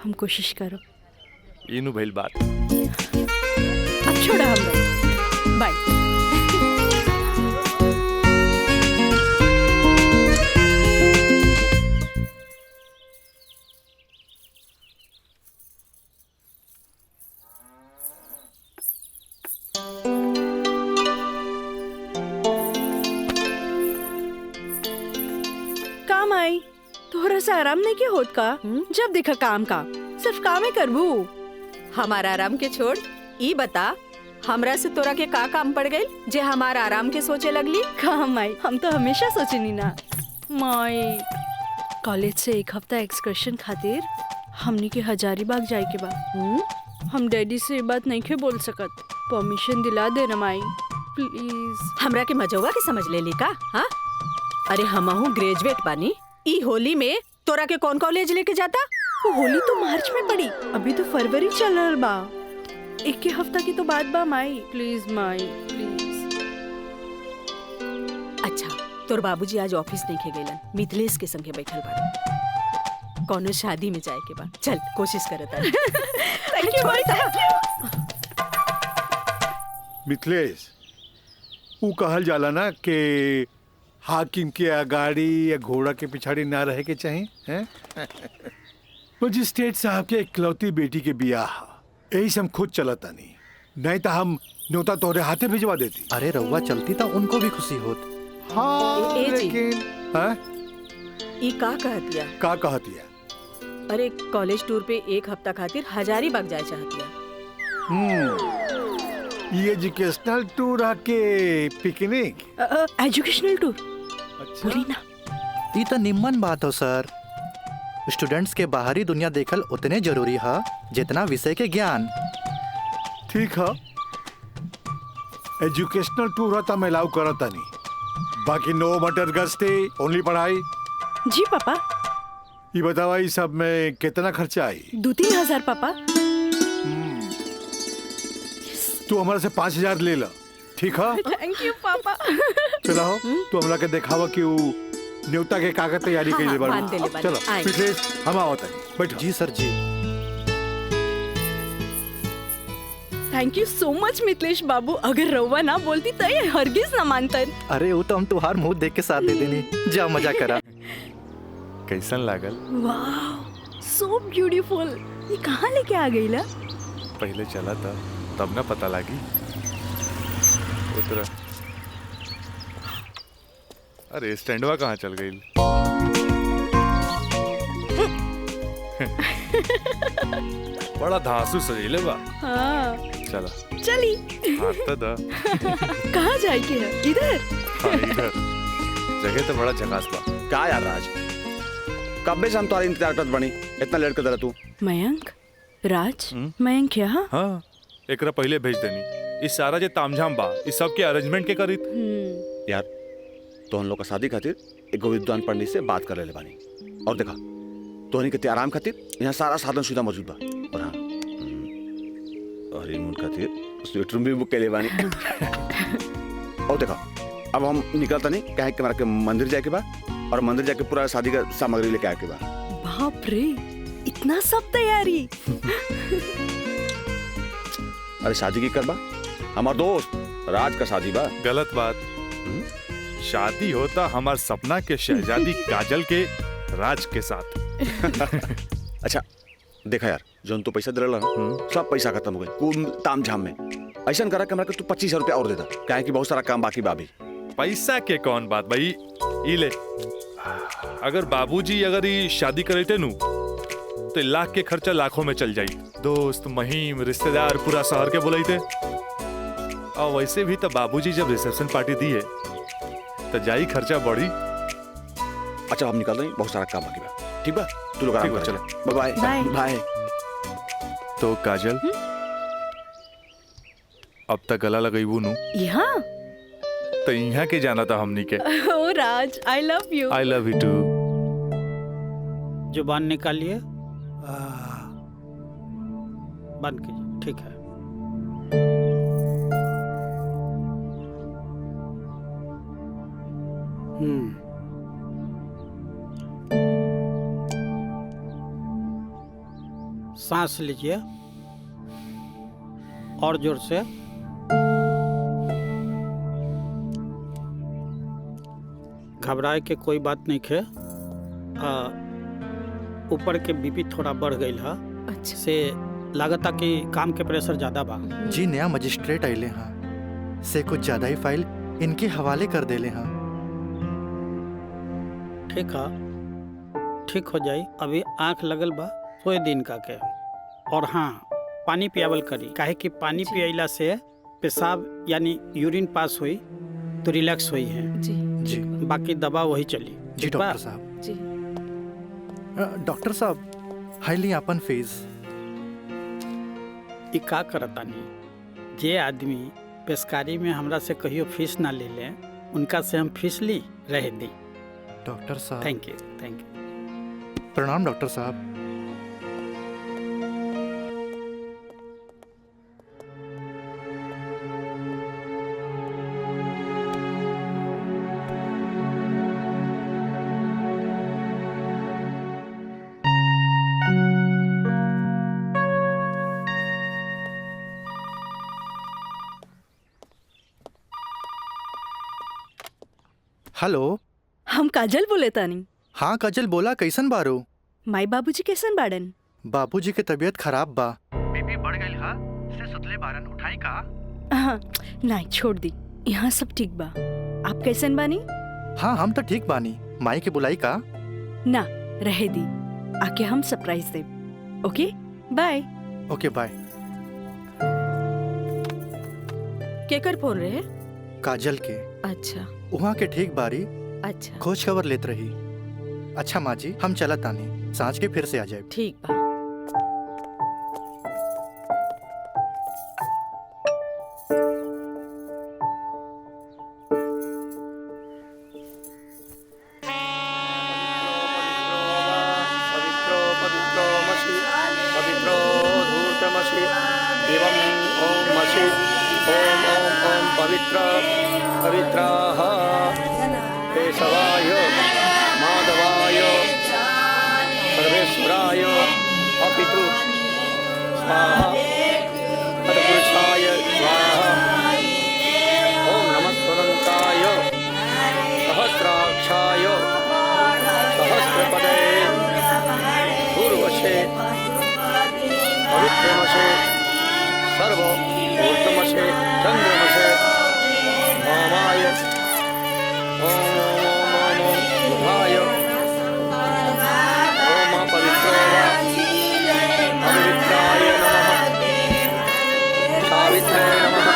हम कोशिश करो। इनु भइल बात। अब छोड़ा हम बाय। काम आई थोड़ा सा आराम नहीं के होत का? जब देखा काम का सिर्फ काम ही करबू। हमारा आराम के छोड़, ई बता हमरा से तोरा के का काम पड़ गई जे हमारा आराम के सोचे लगली? काम आई, हम तो हमेशा सोचनी ना माई। कॉलेज से एक हफ्ता एक्सकर्शन खातिर हमनी के हजारीबाग जाए के बा। हम डैडी से ये बात नहीं के बोल सकत, परमिशन दिला दे ना माई प्लीज। हमरा के मजौवा के समझ ले ली का? हाँ, अरे हमहू ग्रेजुएट बानी। ई होली में तोरा के कौन कॉलेज लेके जाता? होली तो मार्च में पड़ी, अभी तो फरवरी चल रहा बा। एक हफ्ता की तो बात बा माई, प्लीज माई प्लीज। अच्छा, तोर बाबूजी आज ऑफिस नहीं खे गइलन, मिथिलेश के संगे बैठल बाड़े। कौनो शादी में जाए के बा, चल कोशिश करत आनी। Thank you Mai, thank you. Mithilesh, ऊ कहल जाला ना कि हाकिम के अगाड़ी या घोड़ा के पिछाड़ी ना रहे के चाहिए हैं? मजिस्ट्रेट साहब के इकलौती बेटी के बियाह, यही से हम खुद चलता नहीं तो हम न्योता तोहरे हाथे भिजवा देती। अरे रउआ चलती तो उनको भी खुशी होत। हाँ, लेकिन ई का कहतिया? का कहतिया? अरे कॉलेज टूर पे एक हफ्ता खातिर हजारीबाग जाए चाहतिया। ये एजुकेशनल टूर आके पिकनिक? एजुकेशनल टूर बोली ना। ये तो निम्मन बात हो सर। स्टूडेंट्स के बाहरी दुनिया देखल उतने जरूरी है जितना विषय के ज्ञान। ठीक है, एजुकेशनल टूर है तो मैं अलाउ करता नहीं, बाकी नो मटर गस्ती, ओनली पढ़ाई। जी पापा। ये बतावा, ये सब में कितना खर्चा आई? 2-3 हजार पापा। तू हमारे से 5,000 ले ला, ठीक है? थैंक यू पापा। चला हो, तू हमरा के दिखावा कि वो न्योता के कागज तैयारी कर ले बाड़ू। चलो मिथिलेश, हम आवत हैं, बैठो। जी सर जी। Thank you so much Mithilesh बाबू, अगर रउआ ना बोलती तो ये हरगिज ना मानतन। अरे वो तो हम तुहार मुंह देख के साथ दे देनी। जा मजा करा। कैसन लागल? वाह, सो ब्यूटीफुल। ये कहाँ लेके आ गई ला? पहले चला था तब ना पता लगी। उतरा। अरे स्टैंडवा कहाँ चल गई? बड़ा धांसू सजीले बा। हाँ चला चली। हाथ तो दा। कहाँ जाएगी है? इधर। हाँ, इधर जगह तो बड़ा झकास बा। क्या यार राज, कब से हम तुम्हारे इंतजार करत बनी, इतना लेट कर दे तू। मयंक, राज, मयंक यहाँ? हाँ, एकरा पहले भेज देनी। इस सारा जे तामझाम बा, इस सब के अरेंजमेंट के करी। यार तो हम लोग का शादी खातिर एक विद्वान पंडित से बात कर ले बानी, और देखा तो के आराम खातिर यहाँ सारा साधन सुविधा मौजूद बा। और हाँ, हनीमून खातिर स्वीट रूम भी बुक कर ले बानी। और देखा अब हम निकलता नहीं, कहे कि हमारा के मंदिर जाके बा, और मंदिर जाके पूरा शादी का सामग्री लेके आके बा। बाप रे, इतना सब तैयारी। अरे शादी की करबा, हमार दोस्त राज का शादी बा। गलत बात। शादी होता हमार सपना के शहजादी काजल के राज के साथ। अच्छा देखा यार, जो तो पैसा दे रहा ना, सब पैसा खत्म हो गए कुल ताम झाम में। ऐसा करा कि तू 25,000 रुपया और दे दा, काहे कि बहुत सारा काम बाकी बाबी। पैसा के कौन बात भाई, ई ले। अगर बाबूजी अगर ये शादी करे थे नु, तो लाख के खर्चा लाखों में चल जाई। दोस्त महिम रिश्तेदार पूरा शहर के बुलाई थे। और वैसे भी तो बाबूजी जब रिसेप्शन पार्टी दी है तो जाई खर्चा बढ़ी। अच्छा हम निकल रहे हैं, बहुत सारा काम बाकी बा। ठीक बा, तू लोग आराम कर। चलो बाय बाय बाय। तो काजल अब तक गला लगाई नु यहाँ तो यहाँ के जाना था हमनी के। ओ Raj, I love you. I love you too. जुबान निकालिए, बंद कीजिए। ठीक है। सांस लीजिए और जोर से। घबराए के कोई बात नहीं है। ऊपर के बीपी थोड़ा बढ़ गई है। अच्छा। से लागता कि काम के प्रेशर ज्यादा बा। जी नया मजिस्ट्रेट आइले हाँ, से कुछ ज्यादा ही फाइल इनके हवाले कर देले हाँ। ठीक है, ठीक हो जाई। अभी आंख लगल बा, सोए दिन का के। और हाँ, पानी पियावल करी, काहे कि पानी पियला से पेशाब यानी यूरिन पास हुई तो रिलैक्स हुई है। जी जी बाकी दवा वही चली। जी डॉक्टर साहब। जी डॉक्टर साहब, हाईली अपन फीस। ई का करतानी, जे आदमी पेशकारी में हमरा से कहियो फीस ना ले ले, उनका से हम फीस ली रह दी। डॉक्टर साहब थैंक यू, थैंक यू। प्रणाम डॉक्टर साहब। हेलो, हम काजल बोले तानी। हाँ काजल बोला, कैसन बारू? माई बाबूजी कैसन बाड़न? बाबूजी के तबीयत खराब बा। बीपी बढ़ गई हा, से सुतले बारन, उठाई का? हाँ, नहीं छोड़ दी, यहाँ सब ठीक बा। आप कैसन बानी? हाँ हम तो ठीक बानी। माई के बुलाई का? ना, रहे दी, आके हम सरप्राइज दे। Okay bye. Okay bye. केकर फोन रहे? काजल के। अच्छा वहाँ के ठीक बारी। अच्छा खोज खबर लेत रही। अच्छा माँ जी, हम चलत तानी, सांझ के फिर से आ जाए। ठीक बा। पवित्राः केशवाय माधवाय सर्वेश्वराय अपितृ स्वाहा तत्पुरुषाय स्वाहा। ओम नमः स्वदन्ताय सहस्राक्षाय सहस्रपदे पूर्वशे पवित्रमशे सर्व ऊर्ध्वमशे चन्द्रमशे बुधाय ओम पवित्रो वा अवित्राय नमः सावित्रे नमः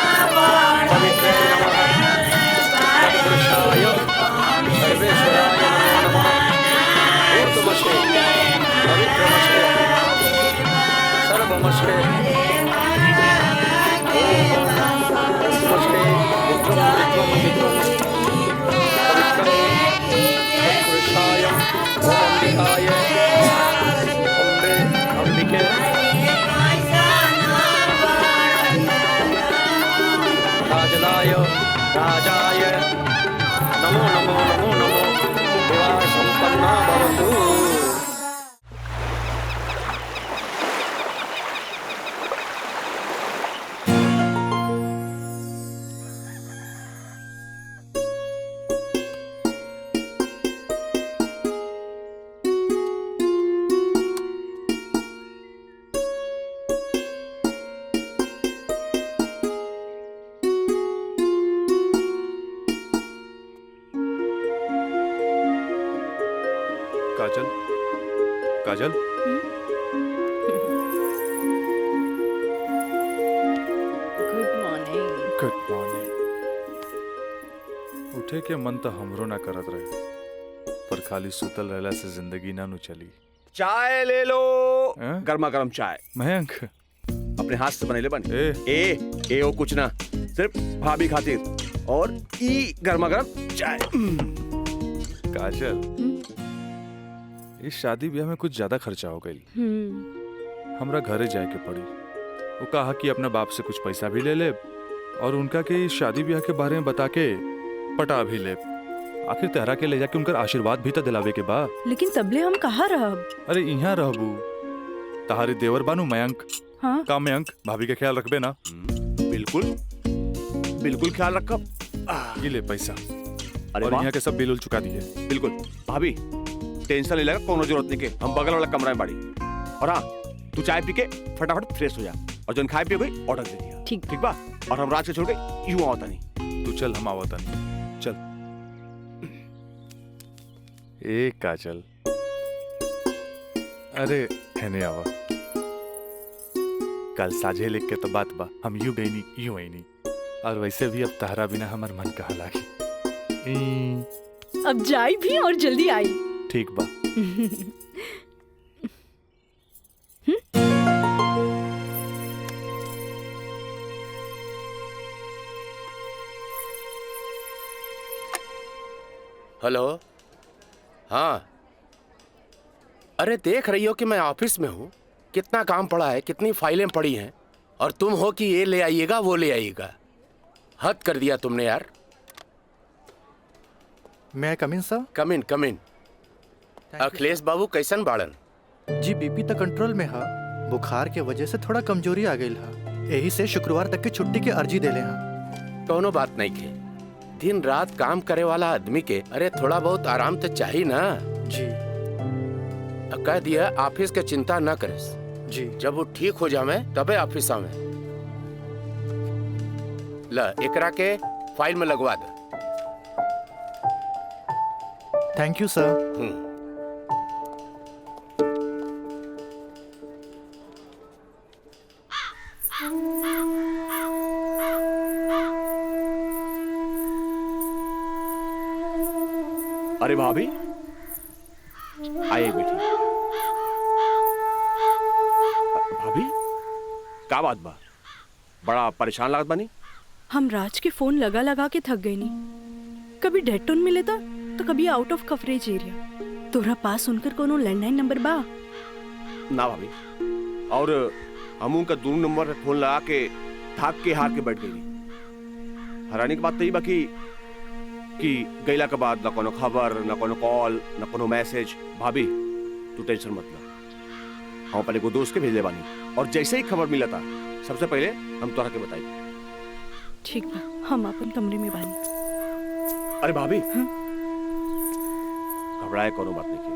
पवित्रे नमः सत्पुरुषाय सर्वेश्वराय नमः ऊर्ध्वमस्ते पवित्रमस्ते सर्वमस्ते राजनाय राजाय नमो नमो नमो नमो विवाह संपन्ना भवतु। Kajal Kajal good morning. Good morning. उठे के मन तो हमरो ना करत रहे, पर खाली सुतल रहला से जिंदगी ना नु चली। चाय ले लो, गर्मा गर्म चाय। मयंक अपने हाथ से बनेले बन। ए ओ कुछ ना, सिर्फ भाभी खातिर और ई गर्मा गर्म चाय। काजल इस शादी ब्याह में कुछ ज्यादा खर्चा हो गई। हमरा घरे जाए के पड़ी। वो कहा कि अपने बाप से कुछ पैसा भी ले ले और उनका के इस शादी ब्याह के बारे में बता के पटा भी ले। आखिर तेहरा के ले जाके उनका आशीर्वाद भी तो दिलावे के बा। लेकिन तबले हम कहाँ रहब? अरे यहाँ रहबू, तहारी देवर बानू मयंक। हाँ? का मयंक भाभी का ख्याल रखबे ना? बिल्कुल बिल्कुल ख्याल रखब। ये ले पैसा। अरे और वाह। यहाँ के सब बिल उल चुका दिए। बिल्कुल भाभी टेंशन ले लेगा, कोनो जरूरत नहीं के, हम बगल वाला कमरा में बाड़ी। और हाँ तू चाय पी के फटाफट फ्रेश हो जा और जन खाए पिए गई ऑर्डर दे दिया। ठीक ठीक बा। और हम रात के छोड़ के यूं आवता नहीं। तू चल, हम आवता नहीं। चल। ए काजल, अरे हैने आवा। कल साझे लिख के तो बात बा, हम यूं गई नहीं यूं आई नहीं। और वैसे भी अब तारा बिना हमार मन कहा लागी। अब जाई भी और जल्दी आई। ठीक बा। हेलो। हाँ, अरे देख रही हो कि मैं ऑफिस में हूँ, कितना काम पड़ा है, कितनी फाइलें पड़ी हैं, और तुम हो कि ये ले आइएगा वो ले आइएगा। हद कर दिया तुमने यार। मैं कम इन सर? कम इन। अखिलेश बाबू कैसन बाड़न? जी बीपी तो कंट्रोल में हा, बुखार के वजह से थोड़ा कमजोरी आ गई हा, यही से शुक्रवार तक की छुट्टी की अर्जी दे ले हा। कोनो बात नहीं के, दिन रात काम करे वाला आदमी के अरे थोड़ा बहुत आराम तो चाहिए ना। जी कह दिया ऑफिस के चिंता न करे जी, जब वो ठीक हो जावे तबे ऑफिस आवे। ला एकरा के फाइल में लगवा दे। थैंक यू सर। अरे भाभी आइए बेटी। भाभी क्या बात बा, बड़ा परेशान लागत बानी? हम राज के फोन लगा लगा के थक गए नहीं। कभी डेड टोन मिले था तो कभी आउट ऑफ कवरेज एरिया। तोरा पास उनकर कोनो लैंडलाइन नंबर बा? ना भाभी, और हम उनका दूर नंबर पे फोन लगा के थक के हार के बैठ गई। हैरानी की बात तो ये बाकी कि गईला के बाद ना कोनो खबर, ना कोनो कॉल, ना कोनो मैसेज। भाभी तू टेंशन मत ले, हम अपने को दोस्त के भेजले बानी और जैसे ही खबर मिला था सबसे पहले हम तोरा के बताई। ठीक बा, हम अपन कमरे में बानी। अरे भाभी घबराए कोनो बात नहीं की,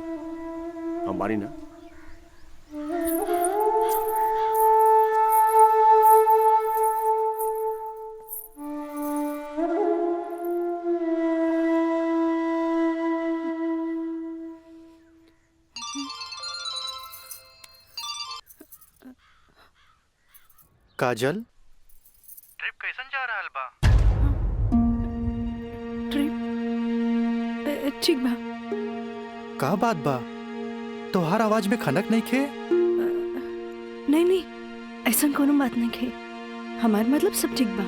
हम बानी ना। काजल ट्रिप कैसन जा रहल बा? ट्रिप ठीक बा। का बात बा? तोहार आवाज में खनक नहीं खे? नहीं नहीं, ऐसा कोनो बात नहीं खे। हमार मतलब सब ठीक बा।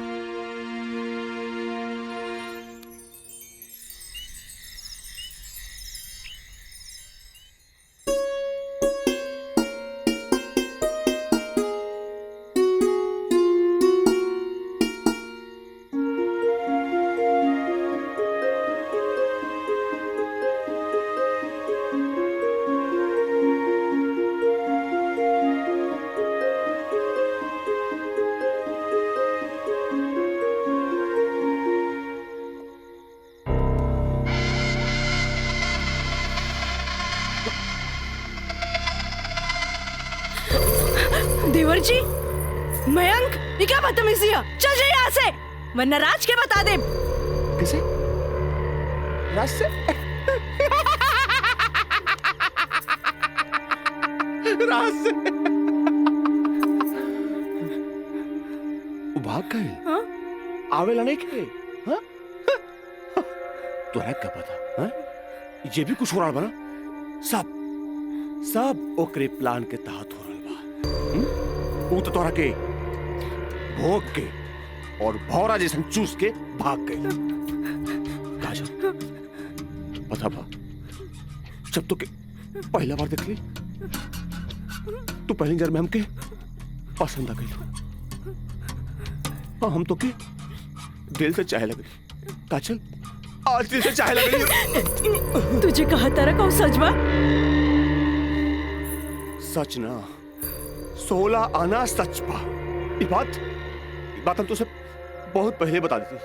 देवर जी, मयंक, ये क्या बदतमीजी है? चल जाइए यहाँ से, वरना राज के बता दे। किसे? राज से? राज से? भाग गए? हाँ? आवेला नहीं खे? हाँ? तोरा क्या पता? हाँ? ये भी कुछ हो रहा बना? सब ओकरे प्लान के तहत हो रहा बा। वो तो तोरा के भोग के और भौरा जैसन चूस के भाग गए। काजल, पता बा, जब तो के पहला बार देख ली तो पहली नजर में हमके पसंद आ गई। हम तो के दिल से चाहे लगी। काजल, आज दिल से चाहे लगी। तुझे कहा तारा कौन सच बा? सच ना, 16 आना सच बा। ये बात हम तुझे बहुत पहले बता दी थी,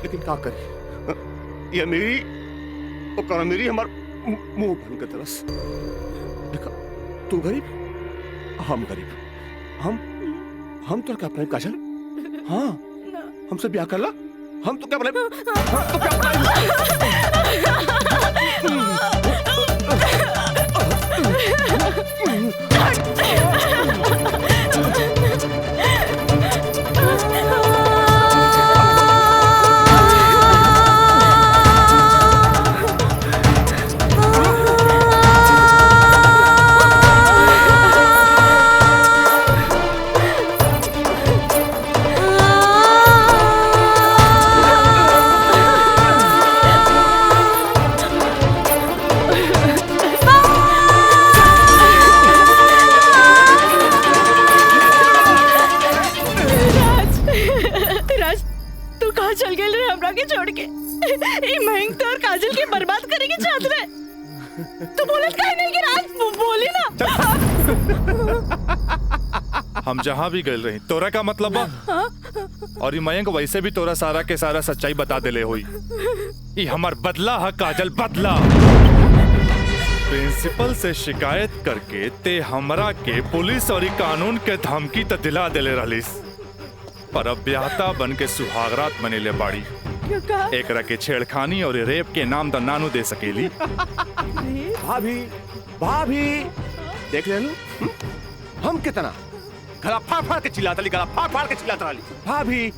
लेकिन क्या करी, ये मेरी हमार मुंह बन के तरस। देखा, तू गरीब, हम गरीब, हम तो क्या अपने काजल? हाँ, हमसे ब्याह कर ला, हम तो क्या बने? हम तो क्या चल गए रे हमरा के छोड़ के। ई मयंक तो और काजल के बर्बाद करेंगे चाहत रहे। तू बोलत काहे नहीं कि राज बोली ना। हम जहाँ भी गए रही तोरा का मतलब बा? और ये मयंक वैसे भी तोरा सारा के सारा सच्चाई बता देले होई। ये हमार बदला है काजल, बदला। प्रिंसिपल से शिकायत करके ते हमरा के पुलिस और कानून के धमकी त दिला देले रहलिस, पर अब ब्याहता बन के सुहागरात बनेले बाड़ी। एकरा के छेड़खानी और रेप के नाम द नानू दे सकेली। भाभी देख ले लू, हम कितना गला फाड़ के चिल्लाता ली, गला फाड़ के चिल्लाता ली। भाभी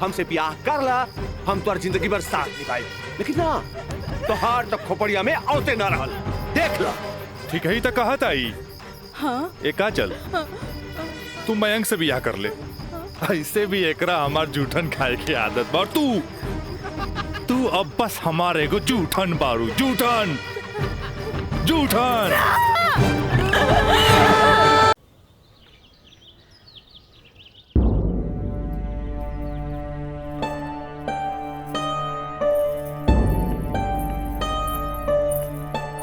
हमसे ब्याह कर ला, हम तो जिंदगी भर साथ निभाई, लेकिन ना तोहार तो खोपड़िया में औते ना रहल। देख ला, ठीक है, तो कहत आई। हाँ? एक काजल, तू मयंक से ब्याह कर ले। ऐसे भी एकरा हमार जूठन खाए की आदत बा। तू अब बस हमारे को जूठन बारू, जूठन।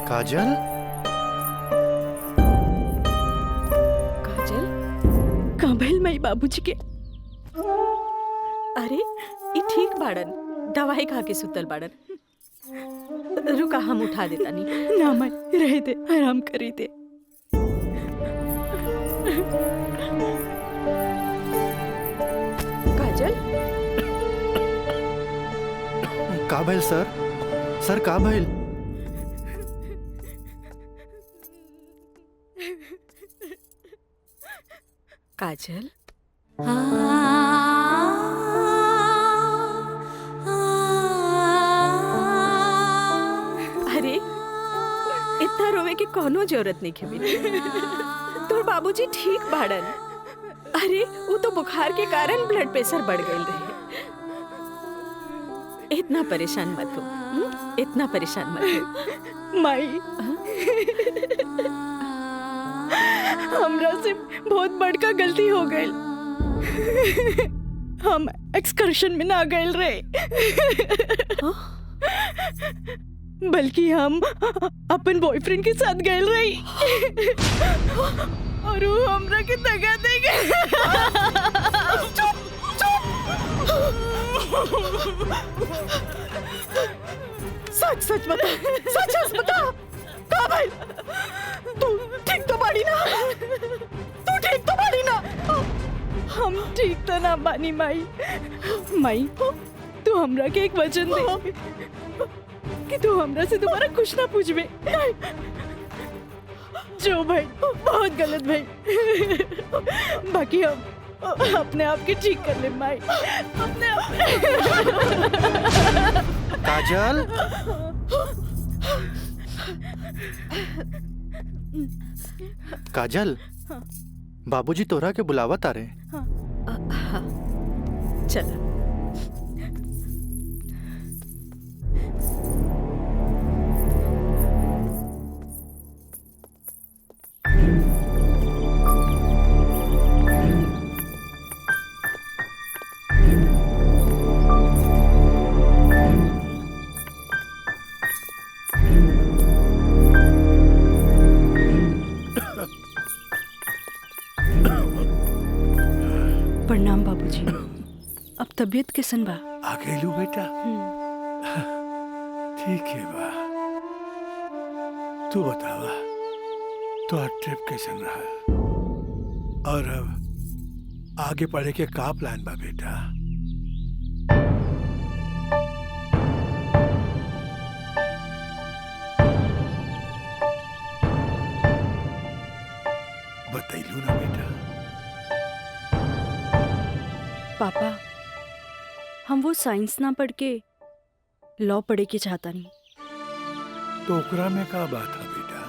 काजल, कहाँ भइल मई बाबूजी के? अरे ये ठीक बाड़न, दवाई खा के सुतल बाड़न। रुका, हम उठा देता नहीं। ना मैं रह दे, आराम करी दे। काजल, का भइल सर का भइल? काजल, अरे इतना रोवे के कोनो जरूरत नहीं खेबी। तोर बाबूजी ठीक बाड़न। अरे वो तो बुखार के कारण ब्लड प्रेशर बढ़ गई रहे। इतना परेशान मत हो, इतना परेशान मत हो। माई हमरा से बहुत बड़का गलती हो गई। हम एक्सकर्शन में ना गए रहे, बल्कि हम अपन बॉयफ्रेंड के साथ गए रही और वो हमरा के दगा दे गए। सच सच बता, सच सच बता, का भाई तू ठीक तो बाड़ी ना? तू ठीक तो बाड़ी ना? हम ठीक तो ना बानी माई। माई तू हमरा के एक वचन दे कि तू हमरा से दोबारा कुछ ना पूछबे। जो भाई बहुत गलत भाई, बाकी हम अपने आप के ठीक कर ले माई, अपने आप। काजल, काजल, बाबूजी तोरा के बुलावत आ रहे। चल प्रणाम बाबूजी। अब तबीयत कैसन बा? आ गइलू बेटा? ठीक है बा। तू बतावा तो ट्रिप कैसन रहा और अब आगे पढ़े के का प्लान बा बेटा? बतैलू ना बेटा? पापा हम वो साइंस ना पढ़ के लॉ पढ़े के चाहता नहीं। तो ओकरा में का बात है बेटा?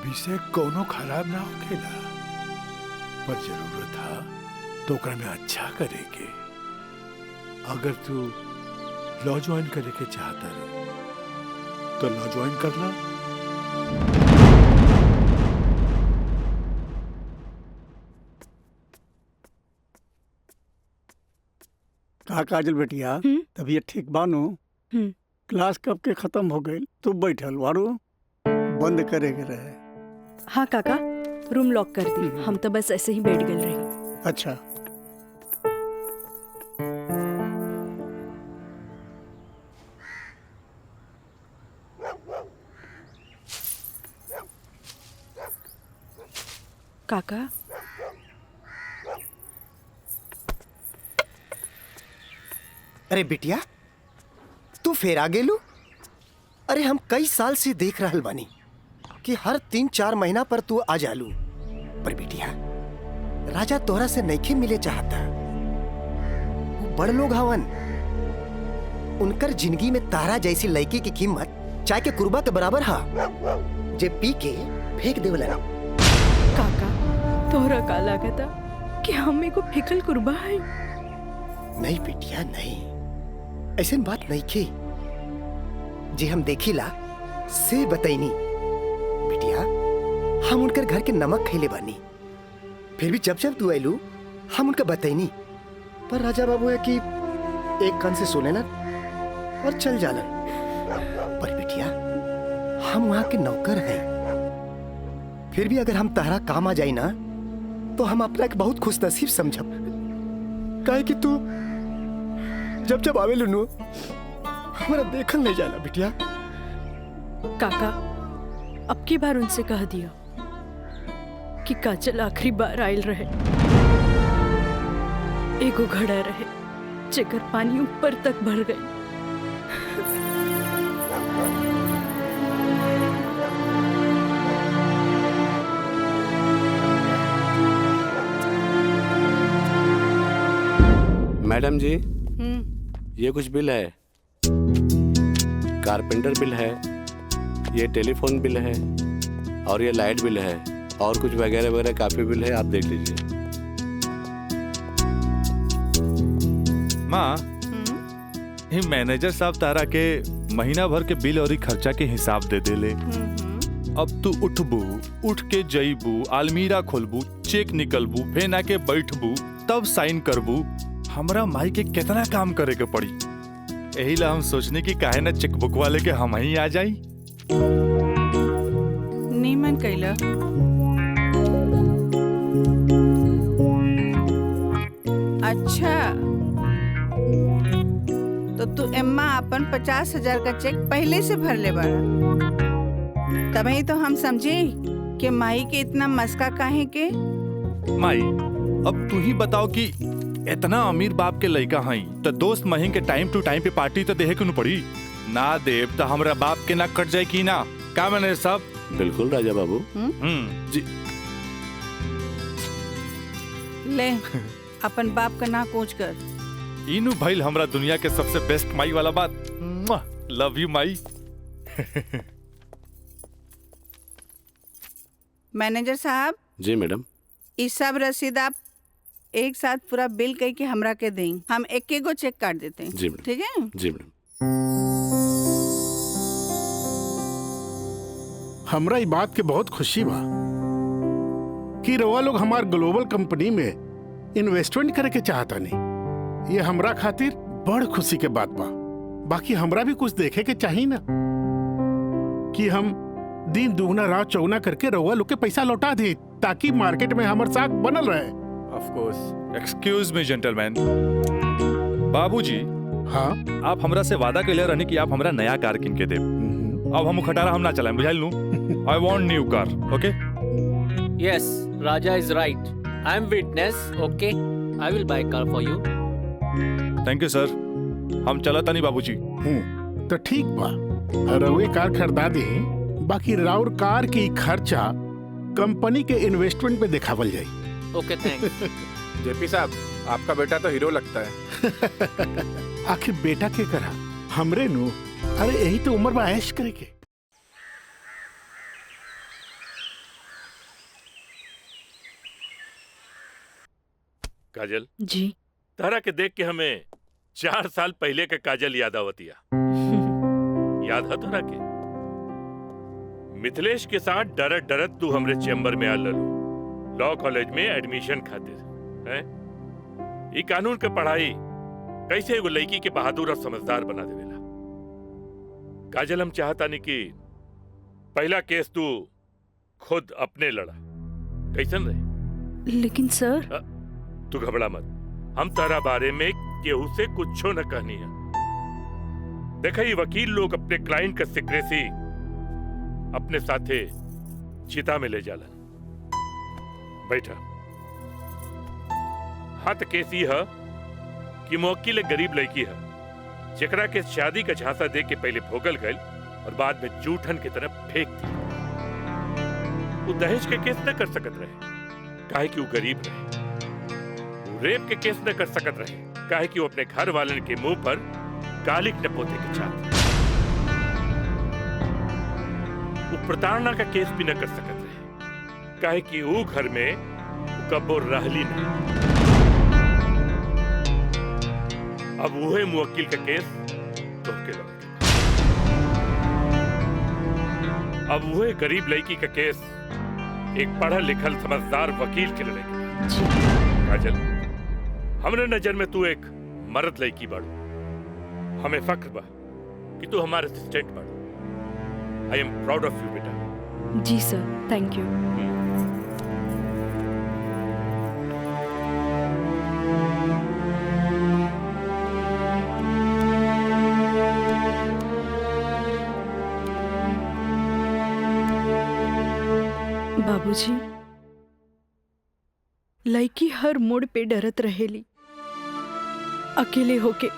विषय कोनो खराब ना होखेला, पर जरूरत है तो ओकरा में अच्छा करे के। अगर तू लॉ ज्वाइन करे के चाहता रहो तो लॉ ज्वाइन कर ला। का काजल बेटिया, तबीयत ठीक बानो? क्लास कब के खत्म हो गई? तू बैठल वारू बंद करे के रहे। हाँ काका, रूम लॉक कर दी। हम तो बस ऐसे ही बैठ गए रही। अच्छा काका अरे बिटिया तू फिर आ गेलू? अरे हम कई साल से देख रहल बानी कि हर 3-4 महीना पर तू आ जालू। पर बिटिया राजा तोहरा से नइखे मिले चाहता। वो बड़ लोग हवन, उनकर जिंदगी में तारा जैसी लड़की की कीमत चाय के कुर्बा के बराबर हा, जे पी के फेंक देवला। काका तोहरा का लागता कि हम को फिकल कुर्बा है? नहीं बिटिया नहीं, ऐसे बात नहीं की। जे हम देखिला से बताइनी बिटिया, हम उनकर घर के नमक खैले बानी। फिर भी जब जब तू आयलू हम उनका बताइनी, पर राजा बाबू है कि एक कान से सुने ना और चल जालन। पर बिटिया हम वहां के नौकर हैं, फिर भी अगर हम तारा काम आ जाई ना तो हम अपना के बहुत खुश नसीब समझब। काहे कि तू जब जब आवे लुनू हमारा देखल नहीं जाला बिटिया। काका अब की बार उनसे कह दिया कि काजल आखिरी बार आयल रहे, एगो घड़ा रहे जेकर पानी ऊपर तक भर गई। मैडम जी, ये कुछ बिल है, कारपेंटर बिल है, ये टेलीफोन बिल है और ये लाइट बिल है और कुछ वगैरह वगैरह काफी बिल है, आप देख लीजिए। माँ, ये मैनेजर साहब तारा के महीना भर के बिल और खर्चा के हिसाब दे देले। अब तू उठ के जईबू, अलमीरा खोलबू, चेक निकलबू, फेना के बैठबू, तब साइन करबू। हमरा माई के कितना काम करे के पड़ी। यही ला हम सोचने की काहे न चेकबुक वाले के हम ही आ जाई। नीमन कैला। अच्छा, तो तू एम्मा अपन 50,000 का चेक पहले से भर ले बाड़ा। तभी तो हम समझे कि माई के इतना मस्का काहे के। माई, अब तू ही बताओ कि इतना अमीर बाप के लड़का हई तो दोस्त महीन के टाइम टू टाइम पे पार्टी तो देहे के पड़ी ना। देव तो हमरा बाप के ना कट जाए की ना। का मैंने सब बिल्कुल राजा बाबू। जी ले अपन बाप का ना कोच कर। इनु भाईल हमरा दुनिया के सबसे बेस्ट माई वाला बात। Love you Mai. मैनेजर साहब। जी मैडम। इस सब रसीद आप एक साथ पूरा बिल कह के हमरा के दें। हम एक गो चेक काट देते हैं। जी मैडम। ठीक है। जी मैडम। हमरा ई बात के बहुत खुशी बा कि रवा लोग हमार ग्लोबल कंपनी में इन्वेस्टमेंट करे के चाहता नहीं। ये हमरा खातिर बड़ खुशी के बात बा। बाकी हमरा भी कुछ देखे के चाहिए ना कि हम दिन दुगना रात चौगुना करके रवा लोग के पैसा लौटा दे ताकि मार्केट में हमार साख बनल रहे। Of course. Excuse me gentleman. बाबूजी, हाँ, आप हमरा से वादा कैले रहनी कि आप हमरा नया कार किन के देब। अब हम खटारा हम ना चलाएं, बुझाइल नू। I want new car, okay? Yes, Raja is right. I am witness. Okay, I will buy car for you. Thank you sir. हम चलता नहीं बाबूजी। तो ठीक बा, रवे कार खरीदा दे। बाकी राउर कार की खर्चा कंपनी के इन्वेस्टमेंट पे दिखावल जाए। Okay, thanks. जेपी साहब, आपका बेटा तो हीरो लगता है। आखिर बेटा के करा हमरे नु। अरे यही तो उम्र में ऐश करे के। काजल जी। तारा के देख के हमें 4 साल पहले का काजल याद आवतिया। याद है तारा के? मिथिलेश के साथ डरत डरत तू हमरे चेम्बर में आ ललू लॉ कॉलेज में एडमिशन खातिर हैं? ई कानून के पढ़ाई कैसे एगो लड़की के बहादुर और समझदार बना देवेला। काजल, हम चाहता नहीं कि पहला केस तू खुद अपने लड़ा। कैसन रहे? लेकिन सर। तू घबरा मत, हम तारा बारे में केहू से कुछ न कहनी है। देखा, ये वकील लोग अपने क्लाइंट का सिक्रेसी अपने साथे चिता में ले जालन। बैठा। हाँ, तो केस ये है कि मुवक्किल एक गरीब लड़की है जेकरा के शादी का झांसा दे के पहले भोगल गई और बाद में जूठन की तरफ फेंक दी। वो दहेज के केस न कर सकत रहे काहे कि वो गरीब रहे। रेप के केस न कर सकत रहे काहे कि वो अपने घर वाले के मुंह पर कालिक न पोते के चाहते। वो प्रताड़ना का केस भी न कर सकत रहे काहे कि वो घर में कबो रहली नहीं। अब वही मुवक्किल का केस तो के लगे। अब वही गरीब लड़की का केस एक पढ़ा लिखल समझदार वकील के लड़ेगी। काजल, हमरे नजर में तू एक मर्द लड़की बाड़ू। हमें फख्र बा कि तू हमारे असिस्टेंट बाड़ू। आई एम प्राउड ऑफ यू बेटा। जी सर, थैंक यू। बाबूजी, लड़की हर मोड़ पे डरत रहेली। अकेले होके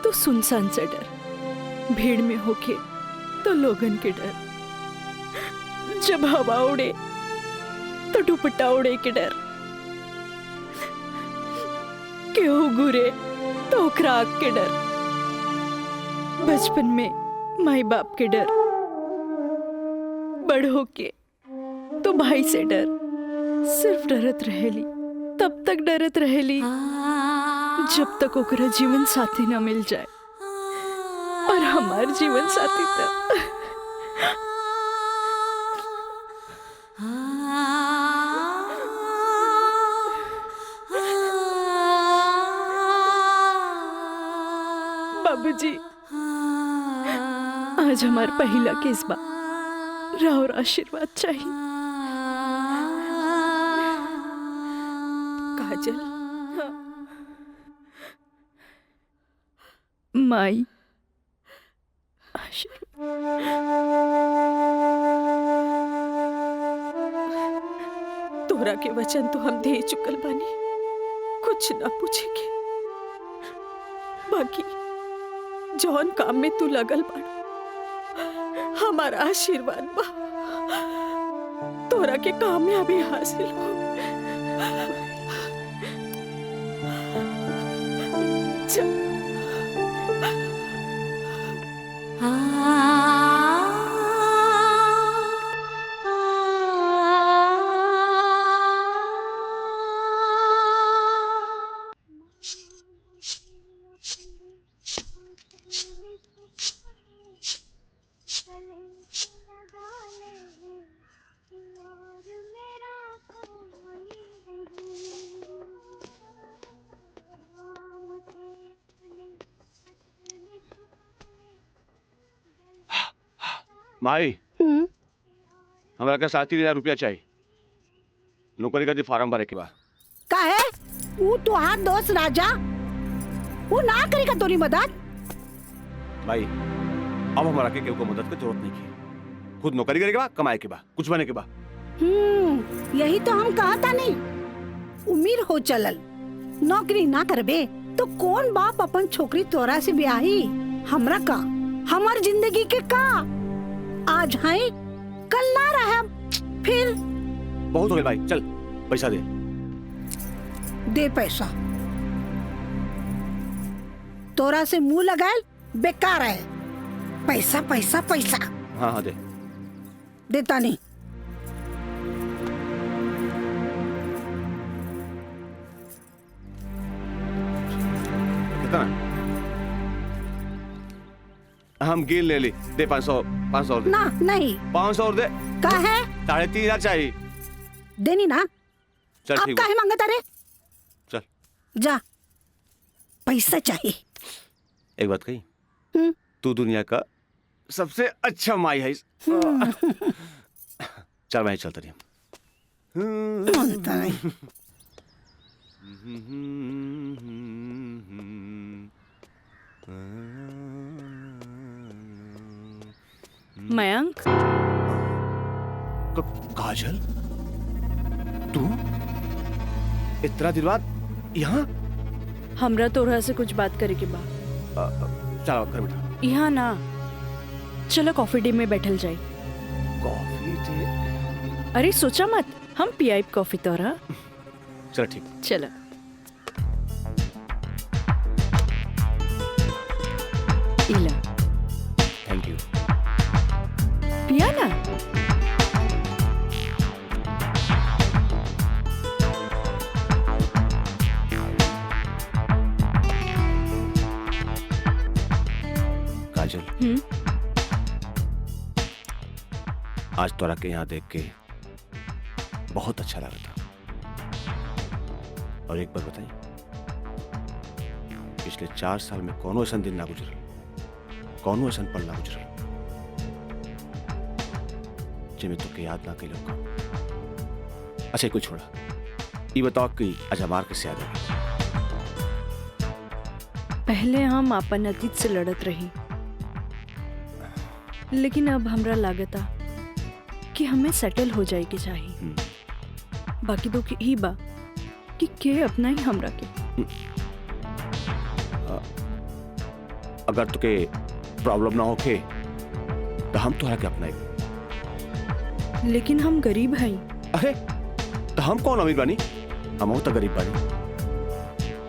तो सुनसान से डर, भीड़ में होके तो लोगन के डर, जब हवा उड़े तो दुपट्टा उड़े के डर, केहू घूरे तो ओकरा आग के डर, बचपन में माई बाप के डर, बड़ होके तो भाई से डर, सिर्फ डरत रहेली, तब तक डरत रहेली जब तक ओकरा जीवन साथी ना मिल जाए। और हमार जीवन साथी तो बाबूजी, आज हमार पहला केस बा, राउर आशीर्वाद चाहिए। काजल, माई तोहरा के वचन तो हम दे चुकल बानी, कुछ ना पूछेंगे। बाकी जौन काम में तू लगल बाड़ा, हमारा आशीर्वाद बा तोहरा के कामयाबी हासिल हो। चल। माई, हमरा के 7,000 रुपया चाहिए, नौकरी का फार्म भरे के बा। का है वो तुहार दोस्त राजा, वो ना करेगा तोरी मदद। भाई अब हमारा के केहू को मदद की जरूरत नहीं है, खुद नौकरी करे के बा, कमाए के बा, कुछ बने के बा। यही तो हम कहा था नहीं, उम्र हो चलल, नौकरी ना करबे तो कौन बाप अपन छोकरी तोरा से ब्याही। हमरा का, हमार जिंदगी के का, आज है कल ना रहा, फिर बहुत हो गए भाई, चल पैसा दे। दे पैसा, तोरा से मुंह लगायल बेकार है। पैसा पैसा पैसा। हाँ हाँ दे। देता नहीं। कितना? हम गिन ले ली, दे 500 और दे। ना नहीं, 500 और दे। का है? 3,500 चाहिए। देनी ना। चल अब ठीक काहे मांगता रे? चल जा, पैसा चाहिए। एक बात कही, तू दुनिया का सबसे अच्छा माई है। चल मैं चलता रही। मानता नहीं। मयंक, काजल, तू इतना दिन बाद यहाँ? हमरा तोरा से कुछ बात करे के बा। चलो घर बैठा। यहाँ ना, चलो कॉफी डे में बैठल जाए। Coffee day? अरे सोचा मत, हम पियाई कॉफी तोरा। चलो ठीक। चलो। इला। Thank you. पिया ना। काजल, आज तोरा के यहाँ देख के बहुत अच्छा लगा था। और एक बार बताई, पिछले 4 साल में कौनो ऐसा दिन ना गुजरल, कौनो ऐसा पल ना गुजरल जिसमें तुके याद ना कैलो। अच्छा कुछ छोड़ा, ये बताओ कि आज हमार कैसे याद है? पहले हम अपन अतीत से लड़त रही, लेकिन अब हमरा लागता कि हमें सेटल हो जाए के चाहिए। बाकी तो ही बा कि के अपना ही हमरा के। अगर तुके प्रॉब्लम ना होके तो हम तोहरा के अपनाए। लेकिन हम गरीब हैं। अरे तो हम कौन अमीर बानी? हम तो गरीब बानी।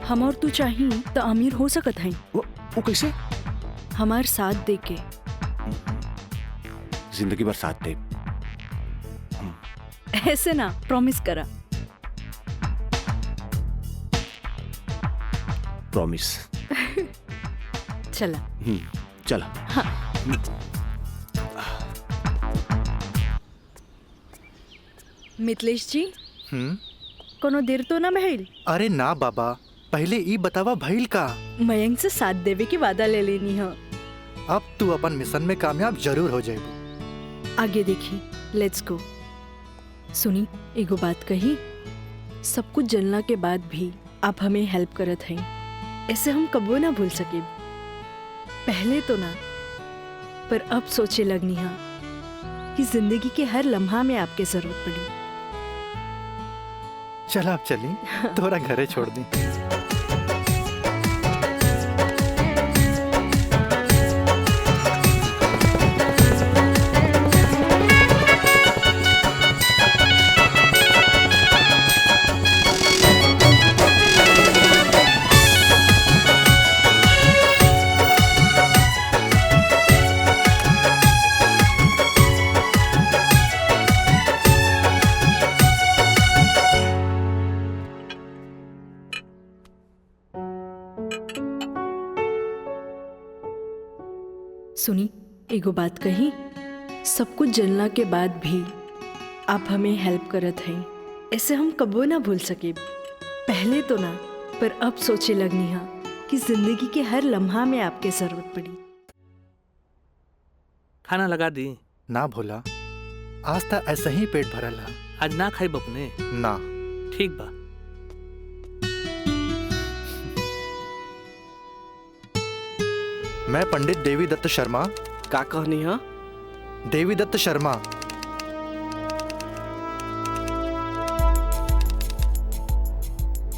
हम और तू चाही तो अमीर हो सकत हैं। वो कैसे? हमार साथ दे के। जिंदगी भर साथ दे। ऐसे ना, प्रॉमिस करा। प्रॉमिस। चला। चला। हाँ। मिथिलेश जी, कोनो देर तो ना भइल? अरे ना बाबा, पहले ई बतावा भइल का? मयंक से साथ देवे की वादा ले लेनी है। अब तू अपन मिशन में कामयाब जरूर हो जाएगी। आगे देखी, लेट्स गो। सुनी, एगो बात कही, सब कुछ जनला के बाद भी आप हमें हेल्प करत हैं, ऐसे हम कबो ना भूल सके। पहले तो ना, पर अब सोचे लगनी है कि जिंदगी के हर लम्हा में आपके जरूरत पड़ी। चला अब चली, थोड़ा घरे छोड़ दी। सुनी, एगो बात कही, सब कुछ जनला के बाद भी आप हमें हेल्प करत हैं, ऐसे हम कबो ना भूल सके। पहले तो ना, पर अब सोचे लगनी है कि जिंदगी के हर लम्हा में आपके जरूरत पड़ी। खाना लगा दी? ना भोला, आज तक ऐसा ही पेट भरल है। आज ना खाई बपने? ना। ठीक बा। मैं पंडित देवी दत्त शर्मा। का कहनी है? देवी दत्त शर्मा।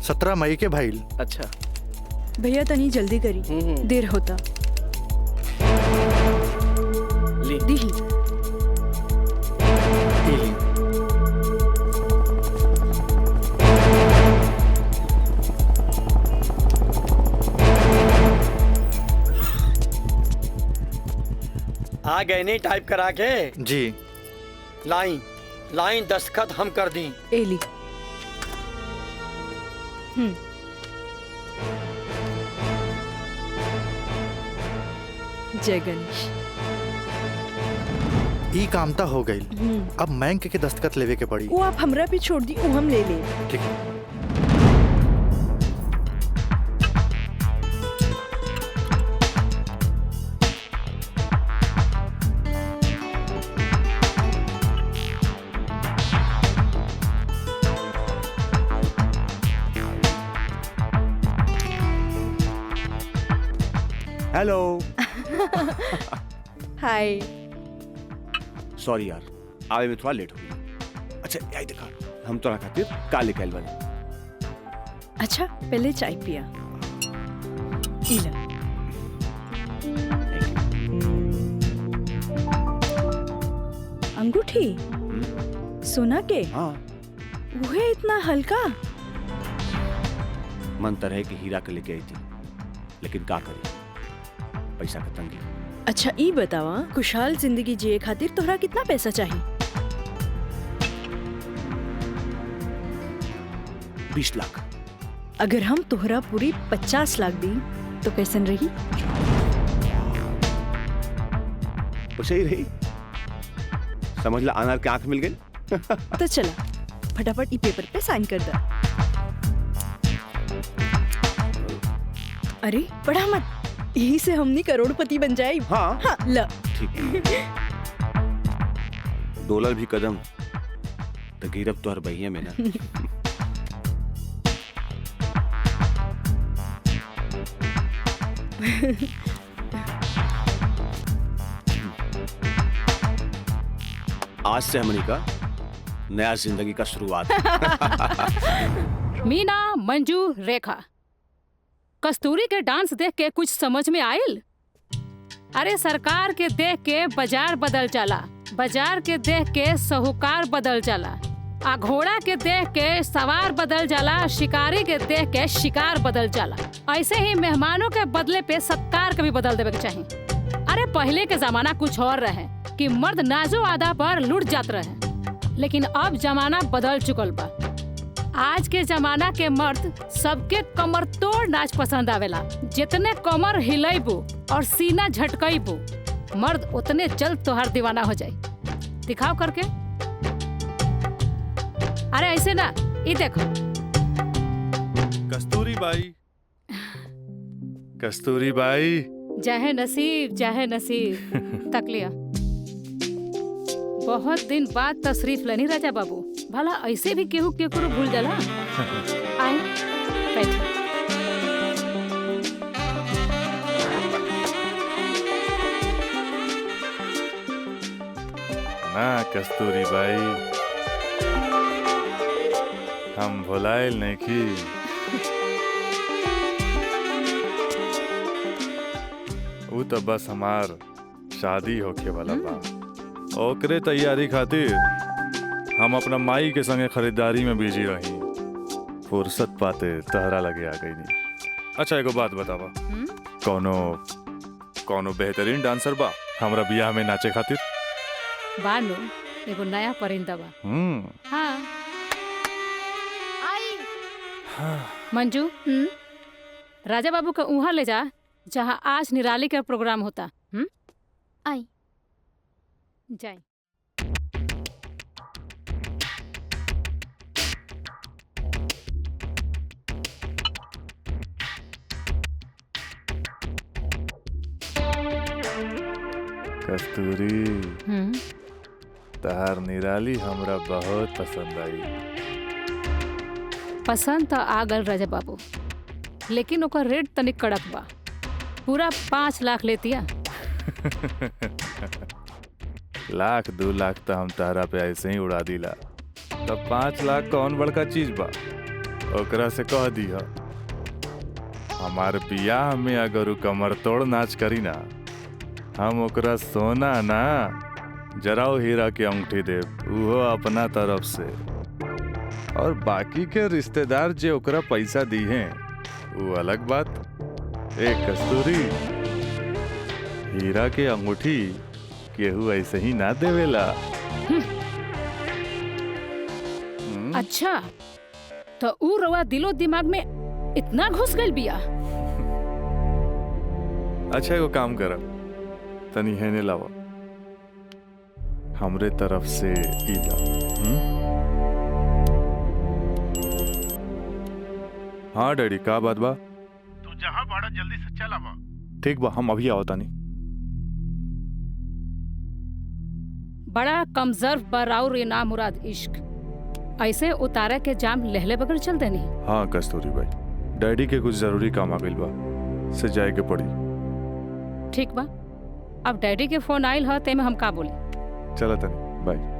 सत्रह मई के भाईल। अच्छा भैया तनी जल्दी करी, देर होता। ली। दी। आ गए नहीं टाइप करा के? जी। लाइन लाइन दस्तखत हम कर दी। एली। जय गणेश। ई कामता हो गई। अब बैंक के दस्तखत लेवे के पड़ी। वो आप हमरा पे छोड़ दी, वो हम ले ले। ठीक है। हेलो। हाय। सॉरी यार, आवे में थोड़ा लेट हो गया। अच्छा यही देखा, हम तो खातिर काले कैल वाले। अच्छा पहले चाय पिया। इला। अंगूठी सोना के? हाँ। वो है इतना हल्का? मन तरह की हीरा के लेके आई थी, लेकिन का करी, पैसा का तंगी। अच्छा ई बतावा, खुशहाल जिंदगी जिए खातिर तोहरा कितना पैसा चाहिए? 20 लाख। अगर हम तोहरा पूरी 50 लाख दी तो कैसन रही? वैसे ही रही। समझ ला, अनार के आंख मिल गई। तो चला फटाफट ई पेपर पे साइन कर दा। अरे पढ़ा मत, यही से हमनी करोड़पति बन जाए। हाँ, हाँ ल। ठीक है। डॉलर भी कदम तो गिरब तो हर बहिया में ना। आज से हमनी का नया जिंदगी का शुरुआत। मीना, मंजू, रेखा, कस्तूरी के डांस देख के कुछ समझ में आयल? अरे सरकार के देख के बाजार बदल जाला, बाजार के देख के साहूकार बदल जाला, आ घोड़ा के देख के सवार बदल जाला, शिकारी के देख के शिकार बदल जाला। ऐसे ही मेहमानों के बदले पे सत्कार कभी बदल देवे के चाहिए। अरे पहले के जमाना कुछ और रहे कि मर्द नाजो आदा पर लुट जात रहे, लेकिन अब जमाना बदल चुकल बा। आज के जमाना के मर्द सबके कमर तोड़ नाच पसंद आवेला। जितने कमर हिलेबू और सीना झटकईबू, मर्द उतने जल्द तोहार दीवाना हो जाए। दिखाओ करके। अरे ऐसे ना, ये देखो। कस्तूरी बाई, कस्तूरी बाई। चाहे नसीब, चाहे नसीब। तक लिया। बहुत दिन बाद तशरीफ लेनी राजा बाबू। भला ऐसे भी केहू केकरो भूल जाला। आए बैठ। ना कस्तूरी बाई, हम भुलाइल नहीं की। वो तो बस हमार शादी होके वाला बा। ओकरे तैयारी खातिर हम अपना माई के संगे खरीदारी में बिजी रही। फुर्सत पाते तहरा लगे आ गई नहीं। अच्छा एगो बात बतावा, कौनो बेहतरीन डांसर बा हमरा बियाह में नाचे खातिर? बानो एगो नया परिंदा बा। हाँ। मंजू, राजा बाबू का उहाँ ले जा जहाँ आज निराली का प्रोग्राम होता। आई जाए। कस्तूरी, तहार निराली हमरा बहुत पसंद आई। पसंद तो आ गल राजा बाबू, लेकिन ओकर रेट तनिक कड़क बा। पूरा 5 लाख लेतिया। लाख 2 लाख तो हम तहरा पे ऐसे ही उड़ा दिला। तब 5 लाख कौन बड़का चीज बा? ओकरा से कह दिया हमार बियाह में अगर उ कमर तोड़ नाच करी ना, हम ओकरा सोना ना जराओ हीरा के अंगूठी देव, उहो अपना तरफ से। और बाकी के रिश्तेदार जे ओकरा पैसा दी हैं वो अलग बात। एक कस्तूरी, हीरा के अंगूठी केहू ऐसे ही ना देवेला। अच्छा, तो ऊ रवा दिलो दिमाग में इतना घुस गइल बिया। अच्छा एगो काम कर, तनी हेने लावा, हमरे तरफ से ई ला। हाँ डैडी, का बात बा? तू जहाँ बाड़ा जल्दी से चल आवा। ठीक बा, हम अभी आवता नहीं। बड़ा कमजोर पर और ये नामुराद इश्क ऐसे उतारा के जाम लहले बगैर चल देनी। हाँ कस्तूरी भाई, डैडी के कुछ जरूरी काम आ गइल बा, से जाए के पड़ी। ठीक बा, अब डैडी के फोन आइल ह, तेमे हम का बोली। चला तनी, बाय।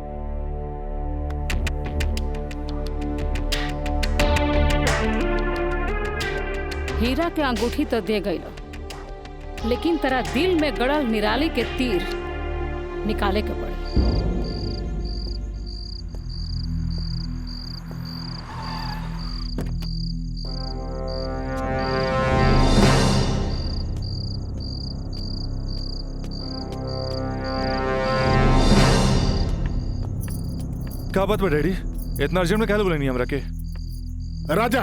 हीरा के अंगूठी तो दे गई, लेकिन तेरा दिल में गड़ल निराली के तीर निकाले के पड़ी। क्या बात बा डैडी, इतना अर्जेंट में क्या बोले नहीं हमरा के? राजा,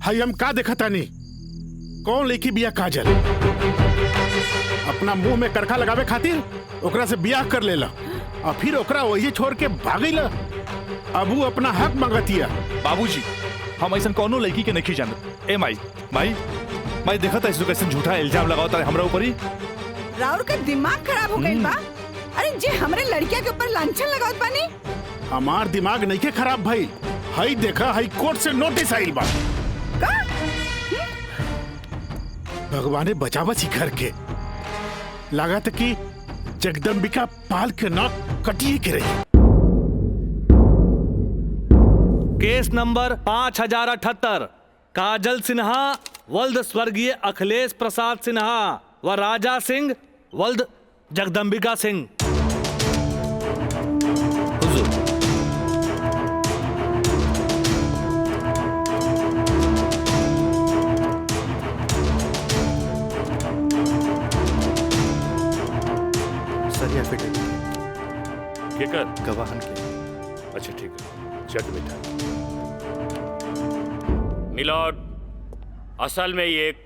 हाई हम का देखा तानी? कौन लेखी बिया काजल? अपना मुंह में करखा लगावे खातिर ओकरा से बियाह कर लेला और फिर ओकरा वही छोड़ के भागीला। अब वो अपना हक मांगतिया। बाबूजी, हम ऐसा कौनो लड़की के नहीं जानत। ए माई माई माई, देखा था इसको कैसे झूठा इल्जाम लगावता है हमरा ऊपर ही। राउर का दिमाग खराब हो गई बा। अरे जे हमरे लड़किया के ऊपर लांछन लगावत बानी। हमार दिमाग नहीं के खराब भाई, हाई देखा, हाई कोर्ट से नोटिस आइल बा। भगवाने बचावा घर के, लागत कि जगदम्बिका पाल के नाक कटिए के रही। केस नंबर 5078, काजल सिन्हा वल्द स्वर्गीय अखिलेश प्रसाद सिन्हा व राजा सिंह वल्द जगदम्बिका सिंह। केकर? गवाहन के। अच्छा ठीक है, चल बेटा। मिलॉर्ड, असल में ये एक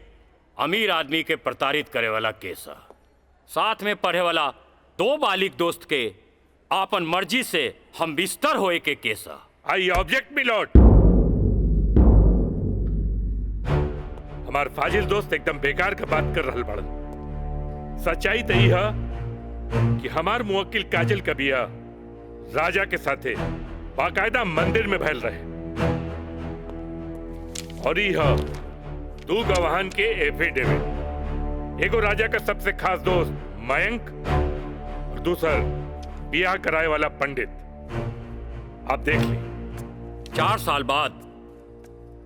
अमीर आदमी के प्रताड़ित करे वाला केस है। साथ में पढ़े वाला 2 बालिग दोस्त के आपन मर्जी से हम बिस्तर होए के केस है। I object milord. हमार फाजिल दोस्त एकदम बेकार का बात कर रहल बड़न। सच्चाई तो यही है कि हमार मुवक्किल काजल का बिया राजा के साथे बाकायदा मंदिर में भैल रहे, और यह 2 गवाहन के एफिडेविट, एगो राजा का सबसे खास दोस्त मयंक और दूसर बियाह कराए वाला पंडित। आप देख ली। 4 साल बाद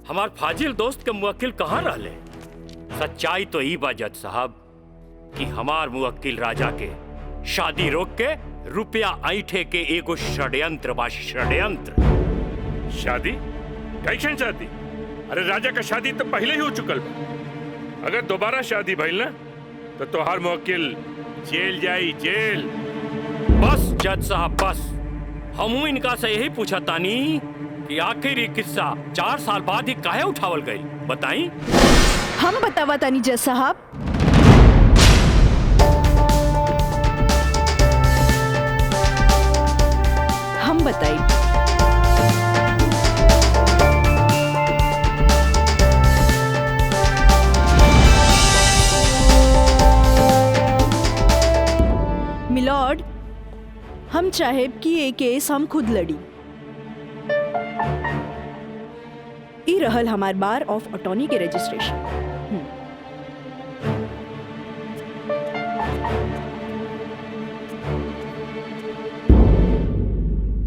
हमार फाजिल दोस्त के मुवक्किल कहाँ रहले? सच्चाई तो ई बा जज साहब कि हमार मुवक्किल राजा के शादी रोक के रुपया ऐठे के एगो षड्यंत्र बा, षड्यंत्र। शादी? कैसन शादी? अरे राजा का शादी तो पहले ही हो चुकल बा। अगर दोबारा शादी भइल ना तो तोहार मुवक्किल जेल जाई, जेल। बस जज साहब बस, हमू इनका से यही पूछा तानी कि आखिर ये किस्सा 4 साल बाद ही काहे उठावल गई, बताई? हम बतावा तानी जज साहब। हम बताई। मिलॉर्ड, हम चाहे कि ये केस हम खुद लड़ी। ई रहल हमार बार ऑफ अटॉर्नी के registration.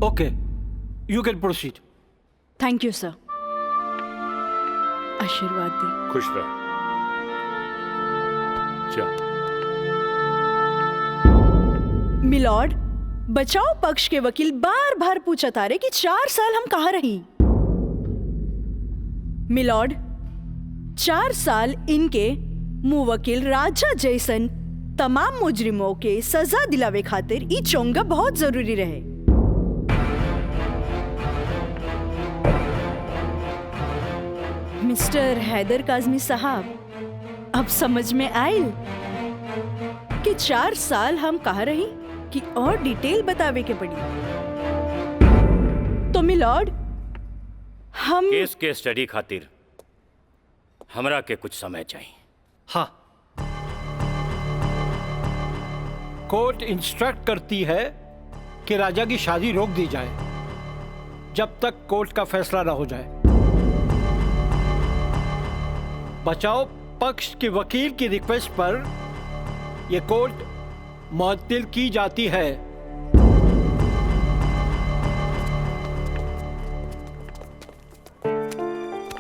Okay, you can proceed. Thank you sir. आशीर्वाद दी। खुश रह। जा। मिलॉर्ड, बचाव पक्ष के वकील बार बार पूछा तारे कि 4 साल हम कहाँ रही। मिलॉर्ड, 4 साल इनके मुवक्किल राजा जैसन तमाम मुजरिमों के सजा दिलावे खातिर ई चोंगा बहुत जरूरी रहे। मिस्टर हैदर काज़मी साहब, अब समझ में आयल कि 4 साल हम कहाँ रही कि और डिटेल बतावे के पड़ी। तो मिलॉर्ड, हम केस के स्टडी खातिर हमरा के कुछ समय चाहिए। हाँ, कोर्ट इंस्ट्रक्ट करती है कि राजा की शादी रोक दी जाए जब तक कोर्ट का फैसला न हो जाए। बचाव पक्ष के वकील की रिक्वेस्ट पर यह कोर्ट मुअत्तिल की जाती है।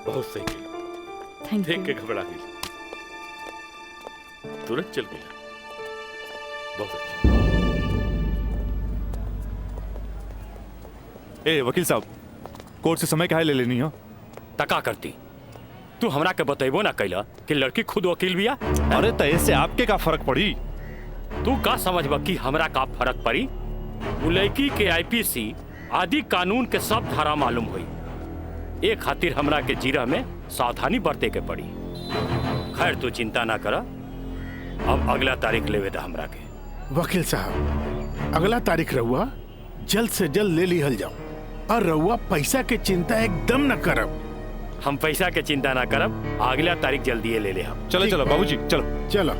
बहुत सही किया। देख के घबरा गई, तुरंत चल गई। बहुत अच्छा। ए वकील साहब, कोर्ट से समय काहे ले लेनी हो? तका करती तू हमरा के बतेबो ना कैला कि लड़की खुद वकील बिया। अरे तय से आपके का फर्क पड़ी? तू का समझबा कि हमरा का फर्क पड़ी? वो लड़की के आईपीसी आदि कानून के सब धारा मालूम हुई। एक खातिर हमरा के जीरा में सावधानी बरते के पड़ी। खैर तू चिंता ना कर, अब अगला तारीख लेवे दा हमरा के। वकील साहब, अगला तारीख रहुआ जल्द से जल्द ले लिहल जाओ, और रहुआ पैसा के चिंता एकदम न करब। हम पैसा के चिंता ना करब, अगला तारीख जल्दी ले ले हम। चलो चलो बाबूजी, चलो चलो।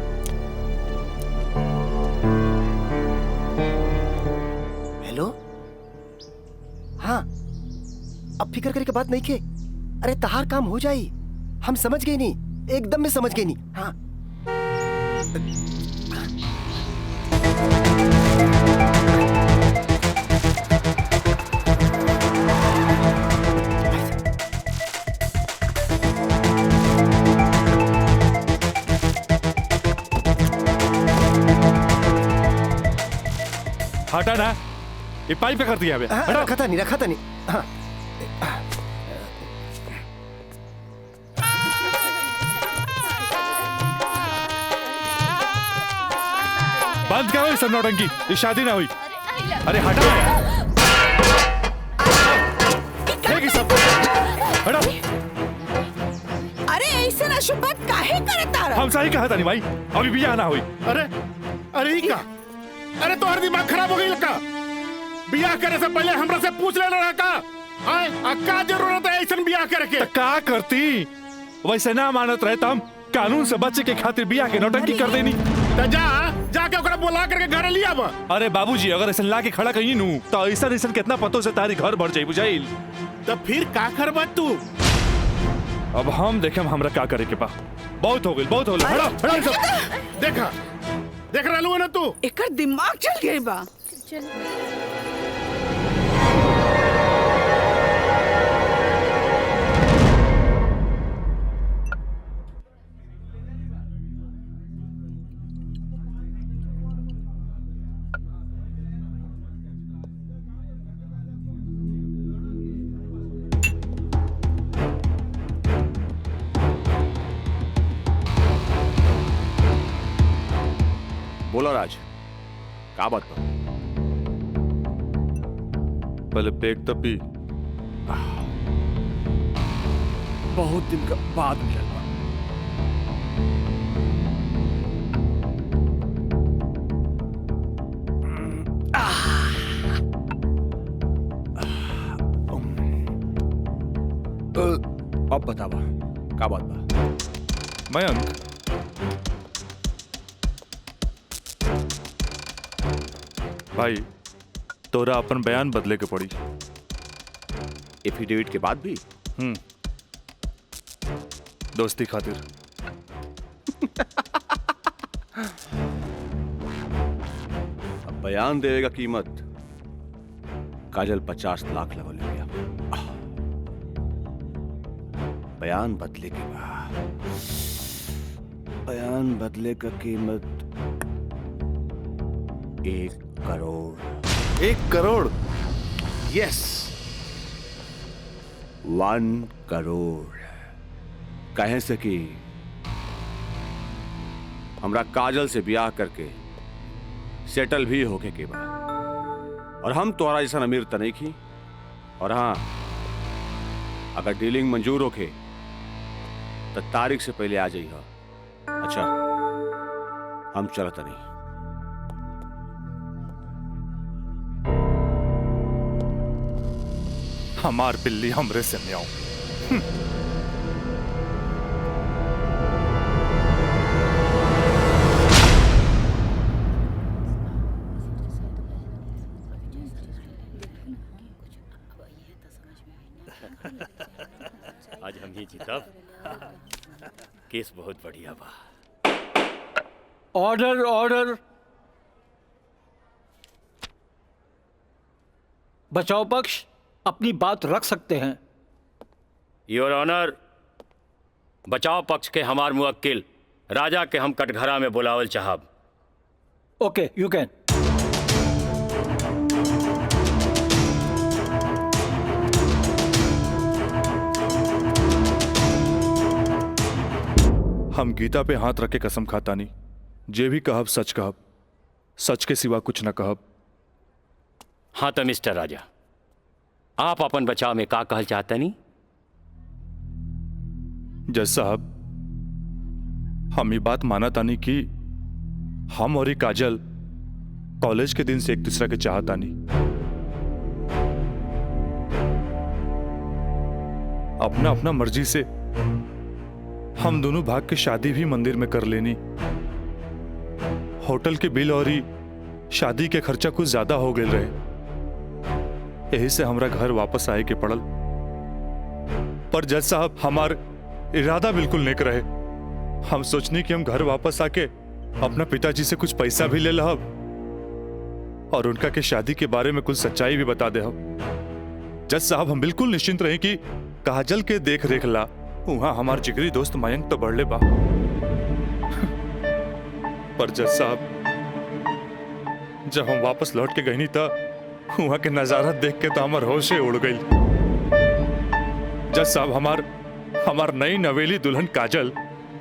हेलो, हाँ, अब फिक्र करे के बात नहीं के। अरे तहार काम हो जाई, हम समझ गए नहीं, एकदम में समझ गए नहीं। हाँ, हटा ना, ये पाइप पे कर दिया अबे। रखा था नहीं, रखा था नहीं। हाँ, बंद करो इस नौटंकी, ये शादी ना हुई। अरे हटा फेंक सब हटा। अरे ऐसे ना शुभ बात काहे करता रहा? हम सही कहा था नहीं भाई, अभी भी आना हुई। अरे ही का? अरे तो हर दिमाग खराब हो गई लगा। बियाह करे से पहले हमरा से पूछ लेना रहा का? आए का जरूरत है ऐसा बियाह करे के? का करती वैसे ना मानत रहे तम कानून से बचे के खातिर बियाह के नौटंकी कर देनी। तो जाके ओकरा बुला करके घर लिया बा। अरे बाबूजी अगर ऐसा ला के खड़ा कहीं नू तो ऐसा कितना पतों से तारी घर भर जाई बुझाइल। तो फिर का करबा तू? अब हम देखे हमरा का करे के बा। बहुत हो गई बहुत हो गई। देखा देख रहा लू ना तू? एकर दिमाग चल गई बा। बोला राज, का बात बा? पहले पेक तब भी बहुत दिन का बाद मिलल बा। अब बतावा का बात बा? मयंक भाई तोरा अपन बयान बदले के पड़ी। एफिडेविट के बाद भी? दोस्ती खातिर। अब बयान देने का कीमत काजल 50 लाख लगल गया। बयान बदले के बाद बयान बदले का कीमत 1 करोड़। 1 करोड़? यस 1 करोड़। कहे से कि हमरा काजल से ब्याह करके सेटल भी होके के बाद, और हम तोरा जैसा अमीर तो नहीं की। और हाँ, अगर डीलिंग मंजूर होके तो तारीख से पहले आ जाइए। अच्छा हम चलत नहीं। हमार बिल्ली हमरे से म्याऊं। आज हम ही जीतब। केस बहुत बढ़िया बा। Order order. बचाव पक्ष अपनी बात रख सकते हैं। योर ऑनर, बचाव पक्ष के हमार मुवक्किल राजा के हम कटघरा में बुलावल चाहब। ओके यू कैन। हम गीता पे हाथ रख के कसम खाता नहीं, जे भी कहब सच कहब, सच के सिवा कुछ न कहब। हाँ तो मिस्टर राजा, आप अपन बचाव में का कहल चाहते नहीं? जज साहब, हम ये बात माना तानी कि हम और ये काजल कॉलेज के दिन से एक दूसरा के चाहता नहीं। अपना अपना मर्जी से हम दोनों भाग के शादी भी मंदिर में कर लेनी। होटल के बिल और ही शादी के खर्चा कुछ ज्यादा हो गए रहे, यही से हमरा घर वापस आए के पड़ल। पर जज साहब, हमार इरादा बिल्कुल नेक रहे। हम सोचनी कि हम घर वापस आके अपना पिताजी से कुछ पैसा भी ले लहब और उनका के शादी के बारे में कुछ सच्चाई भी बता दे। जज साहब, हम बिल्कुल निश्चिंत रहे कि काजल के देख रेख ला वहां हमार जिगरी दोस्त मयंक तो बढ़ले बा। पर जज साहब, जब हम वापस लौट के गई था वहां के नजारा देख के तो हमार होशे उड़ गई। जज साहब, हमार नई नवेली दुल्हन काजल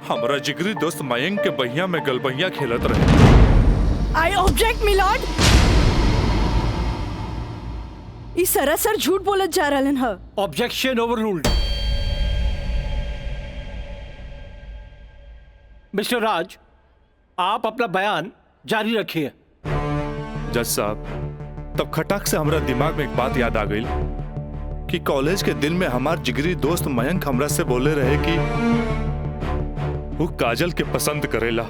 हमारा जिगरी दोस्त मयंक के बहिया में गलबहिया खेलत रहे। आई ऑब्जेक्ट मिलॉर्ड। इस सरासर झूठ बोलत जा रहलन ह। Objection overruled. मिस्टर राज, आप अपना बयान जारी रखिए। जज साहब, तब खटाक से हमरा दिमाग में एक बात याद आ गई कि कॉलेज के दिन में हमार जिगरी दोस्त मयंक हमरा से बोले रहे कि वो काजल के पसंद करेला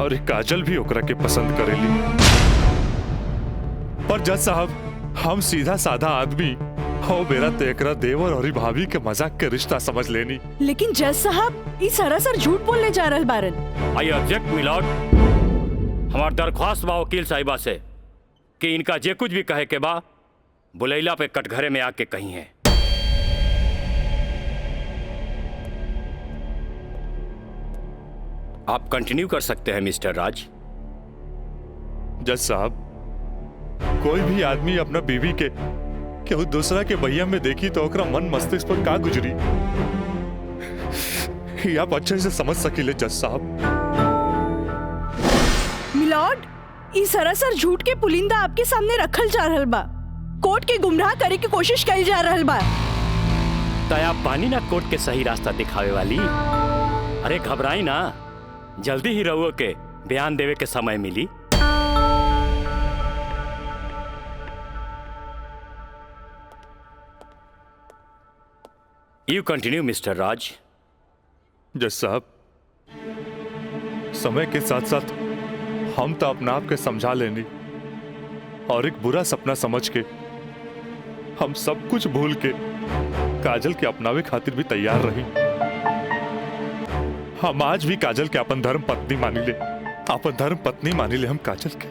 और काजल भी ओकरा के पसंद करेली। पर जज साहब, हम सीधा साधा आदमी हो मेरा तेकरा देवर और भाभी के मजाक के रिश्ता समझ लेनी। लेकिन जज साहब इस सरासर झूठ बोलने जा रहल बारन। I object milord. हमार दरख्वास्त बा वकील साहिबा से कि इनका जे कुछ भी कहे के बा बुलैला पे कटघरे में आके कही है। आप कंटिन्यू कर सकते हैं मिस्टर राज। जज साहब, कोई भी आदमी अपना बीवी के केहू दूसरा के भैया में देखी तो ओकरा मन मस्तिष्क पर का गुजरी, ये आप अच्छे से समझ सकीले जज साहब। मिलॉर्ड, इस सरासर झूठ के पुलिंदा आपके सामने रखल जा रहल बा। कोर्ट के गुमराह करे की कोशिश करी जा रहल बा। तया पानी ना कोर्ट के सही रास्ता दिखावे वाली। अरे घबराई ना, जल्दी ही रहुओ के बयान देवे के समय मिली। यू कंटिन्यू मिस्टर राज। जज साहब, समय के साथ साथ हम तो अपना आप के समझा लेनी और एक बुरा सपना समझ के हम सब कुछ भूल के काजल के अपनावे खातिर भी तैयार रही। हम आज भी काजल के अपन धर्म पत्नी मानी ले, अपन धर्म पत्नी मानी ले हम काजल के।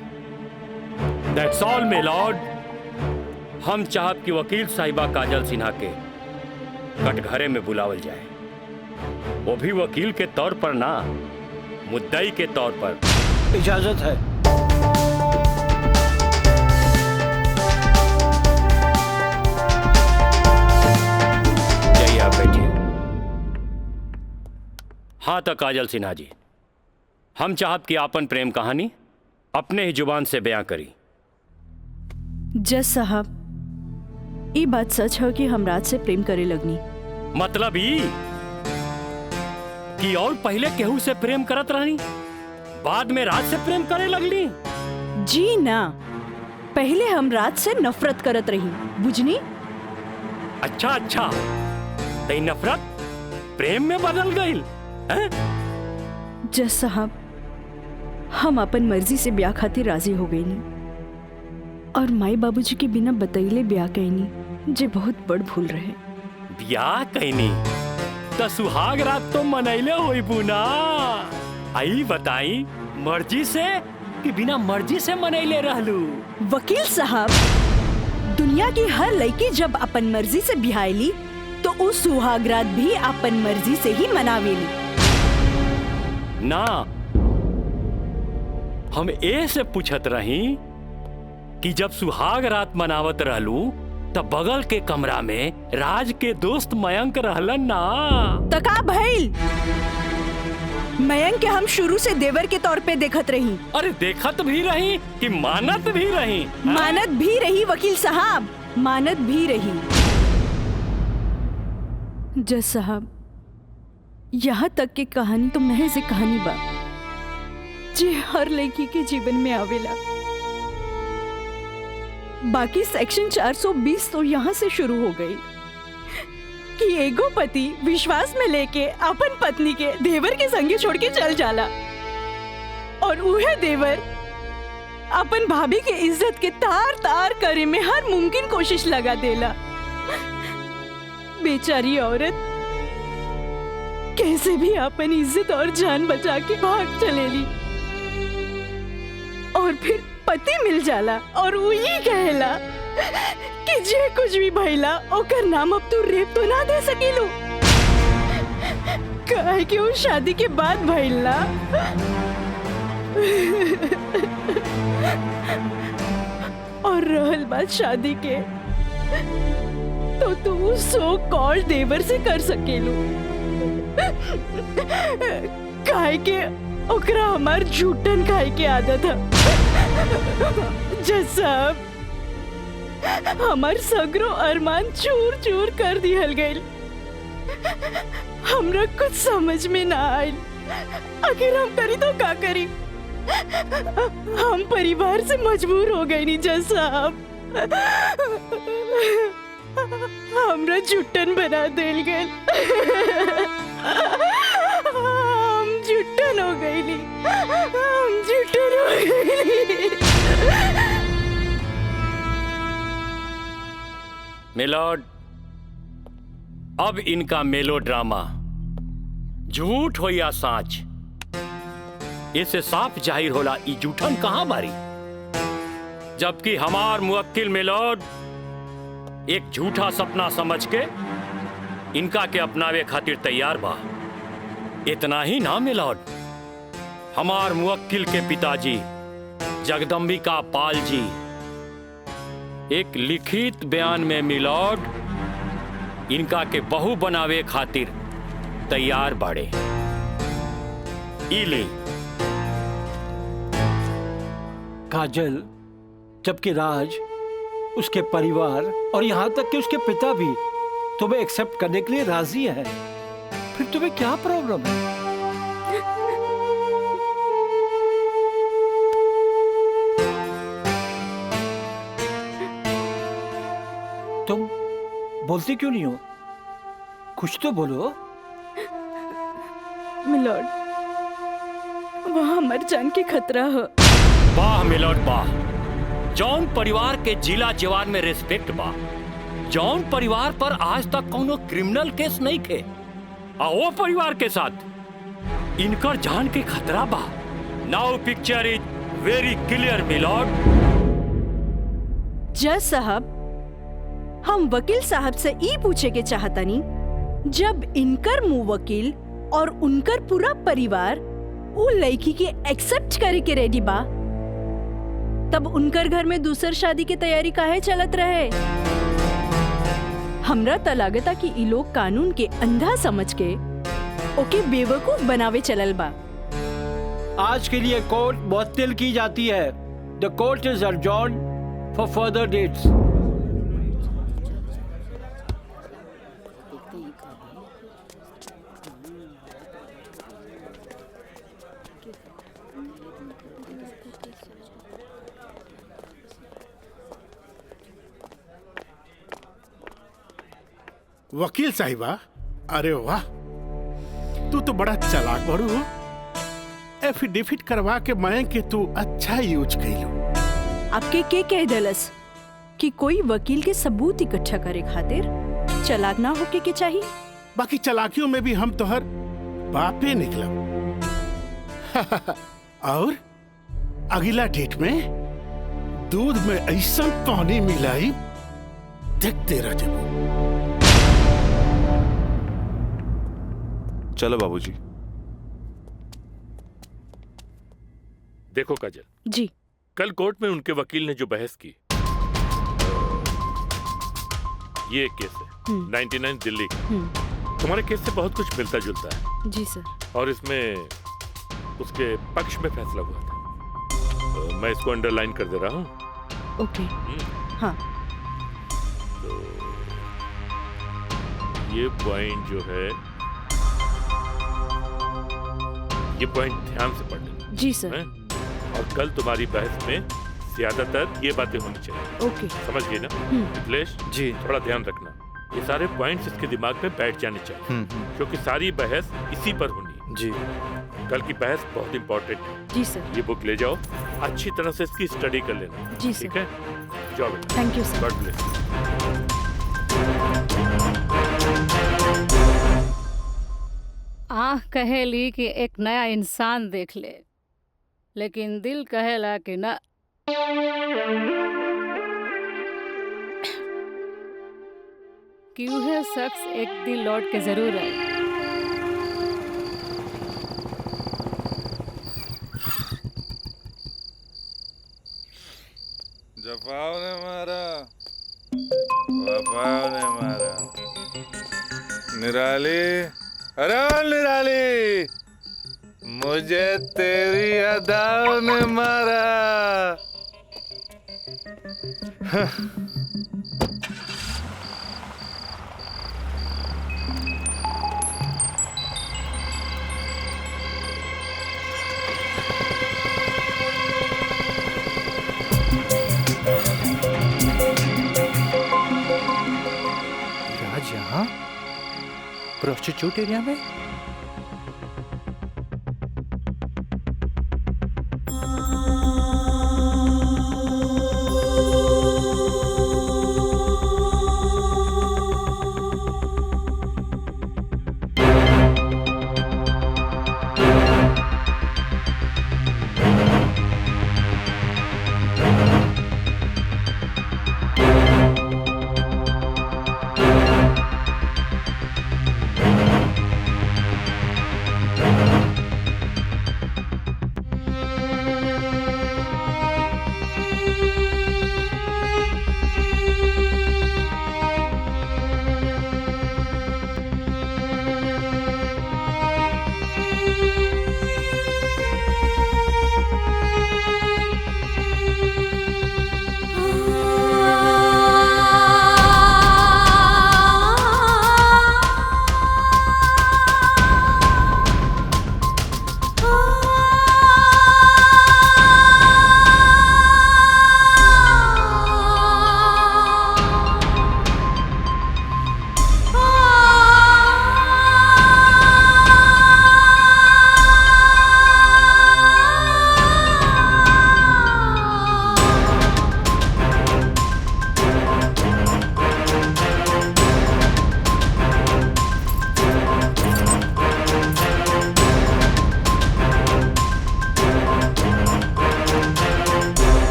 That's all my Lord. हम चाहत कि वकील साहिबा काजल सिन्हा के कटघरे में बुलावल जाए, वो भी वकील के तौर पर ना, मुद्दई के तौर पर। इजाजत है। जाइए आप बैठिए। हाँ तो काजल सिन्हा जी, हम चाहत कि आपन प्रेम कहानी अपने ही जुबान से बयां करी। जज साहब, ये बात सच है कि हम राज से प्रेम करे लगनी। मतलब ई कि और पहले केहू से प्रेम करत रहनी, बाद में राज से प्रेम करे लगली? जी ना, पहले हम राज से नफरत करत रही, बुझनी? अच्छा अच्छा, तो नफरत प्रेम में बदल गई? जज साहब, हम अपन मर्जी से ब्याह खातिर राजी हो गई नी और माई बाबूजी के बिना बतैले ब्याह कैनी, जे बहुत बड़ भूल रहे। ब्याह कैनी तो सुहाग रात तो मनैले होई बुना। आई बताई, मर्जी से कि बिना मर्जी से मनैले रहलू? वकील साहब, दुनिया की हर लड़की जब अपन मर्जी से ब्याहली तो उस सुहाग रात भी अपन मर्जी से ही मनावेली ना। हम ए से पूछत रही कि जब सुहाग रात मनावत रहलू तब बगल के कमरा में राज के दोस्त मयंक रहलन ना। तका भइल, मयंक के हम शुरू से देवर के तौर पे देखत रही। अरे देखत भी रही कि मानत भी रही? मानत भी रही वकील साहब, मानत भी रही। जज साहब, यहाँ तक की कहानी तो महज एक कहानी बा जे हर लड़की के जीवन में आवेला। बाकी सेक्शन 420 तो यहाँ से शुरू हो गई कि एगो पति विश्वास में लेके अपन पत्नी के देवर के संगे छोड़ के चल जाला और उहे देवर अपन भाभी के इज्जत के तार तार करे में हर मुमकिन कोशिश लगा देला। बेचारी औरत कैसे भी अपन इज्जत और जान बचा के भाग चलेली और फिर पति मिल जाला और वही कहला कि जे कुछ भी भइला ओकर नाम अब तू रेप तो ना दे सकीलू, काहे कि वो शादी के बाद भइला। और रहल बात शादी के, तो तू सो कॉल्ड देवर से कर सकेलू, काहे के ओकरा हमार झूठन खाए के आदत है। जज साहब, हमार सगरो अरमान चूर चूर कर दिहल गइल। हमरा कुछ समझ में ना आयल। आखिर हम करी तो का करी? हम परिवार से मजबूर हो गए नी जज साहब। हमरा जुट्टन बना देल गए। हम जुट्टन हो गई नी। हम जुट्टन हो गई। मिलॉर्ड, अब इनका मेलोड्रामा झूठ हो या साच, इससे साफ जाहिर होला ई जूठन कहां बारी। जबकि हमार मुवक्किल मिलॉर्ड एक झूठा सपना समझ के इनका के अपनावे खातिर तैयार बा। इतना ही ना मिलॉर्ड, हमार मुवक्किल के पिताजी जगदम्बिका पाल जी एक लिखित बयान में मिलॉर्ड इनका के बहू बनावे खातिर तैयार बाड़े। इली काजल, जबकि राज, उसके परिवार और यहाँ तक कि उसके पिता भी तुम्हें एक्सेप्ट करने के लिए राजी है, फिर तुम्हें क्या प्रॉब्लम है? तुम बोलती क्यों नहीं हो? कुछ तो बोलो। मिलॉर्ड, वहाँ मर जान के खतरा है। वाह मिलॉर्ड वाह, जौन परिवार के जिला जवान में रिस्पेक्ट बा, जौन परिवार पर आज तक कोनो क्रिमिनल केस नहीं थे, और वो परिवार के साथ इनकर जान के खतरा बा। Now picture is very clear milord. जज साहब, हम वकील साहब से ई पूछे के चाहतनी, जब इनकर मुवक्किल और उनकर पूरा परिवार वो लड़की के एक्सेप्ट करे के रेडी बा, तब उनकर घर में दूसर शादी की तैयारी काहे चलत रहे? हमरा त लागता कि ई लोग कानून के अंधा समझ के ओके बेवकूफ बनावे चलल बा। आज के लिए कोर्ट मुअत्तल की जाती है। The court is adjourned for further dates. वकील साहिबा, अरे वाह, तू तो बड़ा चालाक बड़ू हो। एफिडेविट करवा के मैं के तू अच्छा यूज कैलू। आपके के कह दलस कि कोई वकील के सबूत इकट्ठा करे खातिर चालाक ना होके के चाहिए? बाकी चालाकियों में भी हम तोहर बापे निकला। और अगला डेट में दूध में ऐसा पानी मिलाई, देखते रह जाओ। चलो बाबूजी। देखो काजल जी, कल कोर्ट में उनके वकील ने जो बहस की, ये एक केस है 99 दिल्ली का। तुम्हारे केस से बहुत कुछ मिलता जुलता है। जी सर। और इसमें उसके पक्ष में फैसला हुआ था। मैं इसको अंडरलाइन कर दे रहा हूँ। ओके। हाँ। तो ये पॉइंट जो है, ये पॉइंट ध्यान से पढ़ लेना। जी सर। और कल तुम्हारी बहस में ज्यादातर ये बातें होनी चाहिए। ओके। समझ गए ना मिथिलेश जी? थोड़ा ध्यान रखना, ये सारे पॉइंट्स इसके दिमाग में बैठ जाने चाहिए, क्योंकि सारी बहस इसी पर होनी है। जी। कल की बहस बहुत इंपॉर्टेंट है। जी सर। ये बुक ले जाओ, अच्छी तरह से इसकी स्टडी कर लेना। जी सर। ठीक है, जाओ बेटा। Thank you sir. God bless. आँख कहेली कि एक नया इंसान देख ले, लेकिन दिल कहेला कि ना। कि वह शख्स एक दिन लौट के जरूर आए। जफाव ने मारा, वफाव ने मारा। निराली, अरे निराली, मुझे तेरी अदाओं ने मारा। राज यहाँ प्रोस्टिट्यूट एरिया में?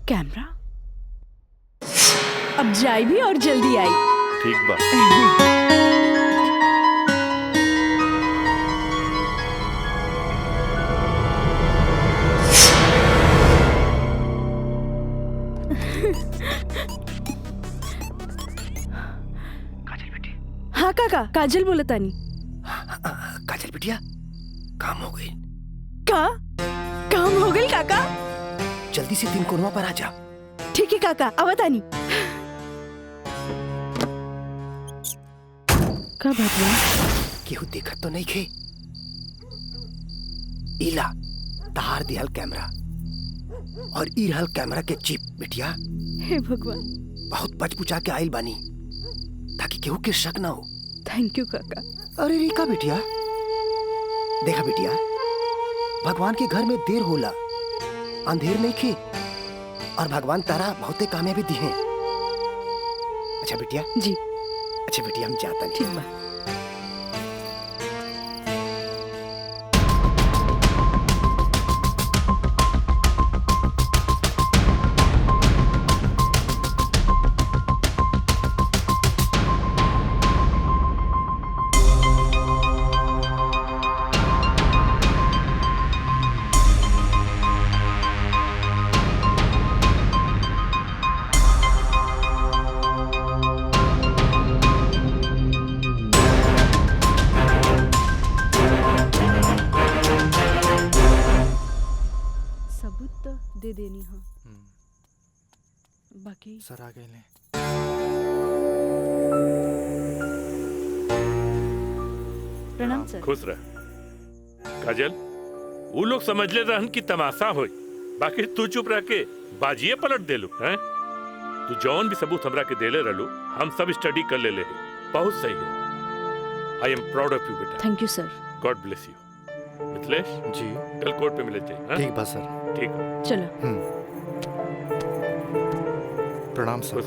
कैमरा अब जाए भी और जल्दी आई। ठीक बा। हाँ काका, काजल बोलतानी। काजल बिटिया, काम हो गई। काम हो गई काका? जल्दी से 3 कोनवा पर आ जा। ठीक है काका, आवतानी। का बात है? केहू देखत तो नहीं खे। इला तार दिहल कैमरा और ई रहल कैमरा के चिप बिटिया। हे भगवान, बहुत बचपुचा के आइल बानी ताकि केहू के शक ना हो। थैंक यू काका। अरे रीका बिटिया, देखा बिटिया, भगवान के घर में देर होला, अंधेर नहीं खे, और भगवान तारा बहुते कामयाबी दी है। अच्छा बिटिया जी। अच्छा बिटिया, हम जाता नहीं। ठीक बा। दे देनी। हाँ बाकी सर आ गए। प्रणाम सर। खुश रह काजल। वो लोग समझ ले रहन की तमाशा होई, बाकी तू चुप रह के बाजिए पलट देलू हैं। तू जौन भी सबूत हमरा के देले रहलू, हम सब स्टडी कर ले बहुत सही है। I am proud of you बेटा। Thank you sir. God bless you. Mithilesh ji, कल कोर्ट पे मिले चाहिए। ठीक बा सर। ठीक। चलो। प्रणाम सर।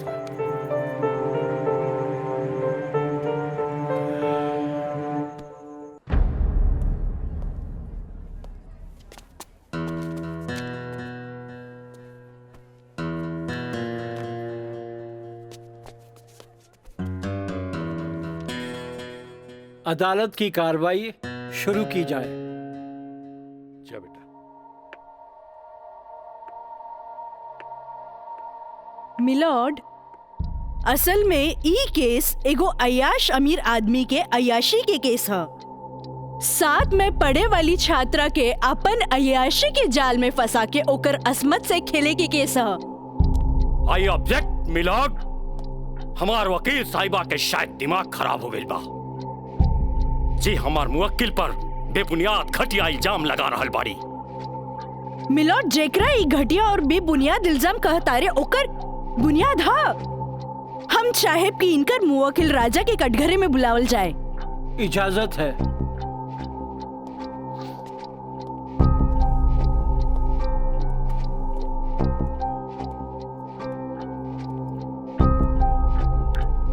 अदालत की कार्रवाई शुरू की जाए। जा बेटा। मिलॉर्ड, असल में ई केस एगो अय्याश अमीर आदमी के अय्याशी के केस है। साथ में पढ़े वाली छात्रा के अपन अय्याशी के जाल में फंसा के ओकर असमत से खेले के केस है। I object milord. हमार वकील साहिबा के शायद दिमाग खराब हो गई बा जी। हमार मुवक्किल पर बेबुनियाद घटिया इल्जाम लगा रहल बाड़ी। मिलॉर्ड, जेकरा ई घटिया और बेबुनियाद इल्जाम कहतारे ओकर बुनियाद हा। हम चाहे कि इनकर मुवक्किल राजा के कटघरे में बुलावल जाए। इजाजत है।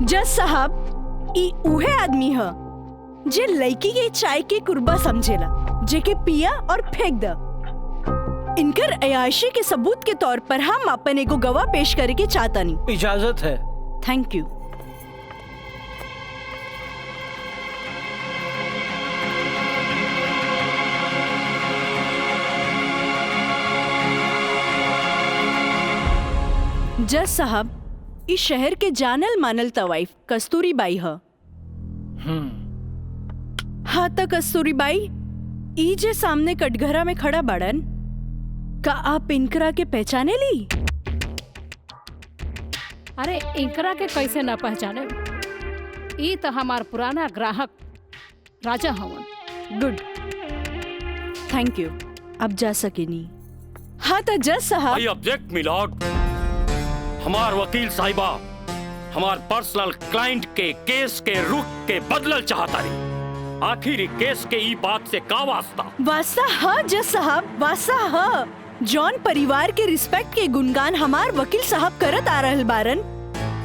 जज साहब, ई उहे आदमी है जे लड़की के चाय के कुर्बा समझेला, जेके पिया और फेंक द। इनकर अयाशी के सबूत के तौर पर हम अपन एगो गवाह पेश करे के चाहतानी। इजाजत है। Thank you. जज साहब, इस शहर के जानल मानल तवाइफ कस्तूरी बाई है। हाँ तो कस्तूरी बाई, ई जे सामने कटघरा में खड़ा बाड़न, का आप इनकरा के पहचाने ली? अरे इनकरा के कैसे न पहचाने? ई तो हमार पुराना ग्राहक राजा हवन। Good, thank you. अब जा सकेनी। हाँ तो जज साहब। I object milord. हमार वकील साहिबा हमार पर्सनल क्लाइंट के केस के रुख के बदलल चाहता रही। आखिर केस के ई बात से का वास्ता? वास्ता हाँ जज साहब, वास्ता हाँ। जॉन परिवार के रिस्पेक्ट के गुणगान हमार वकील साहब करत आ रहल बारन,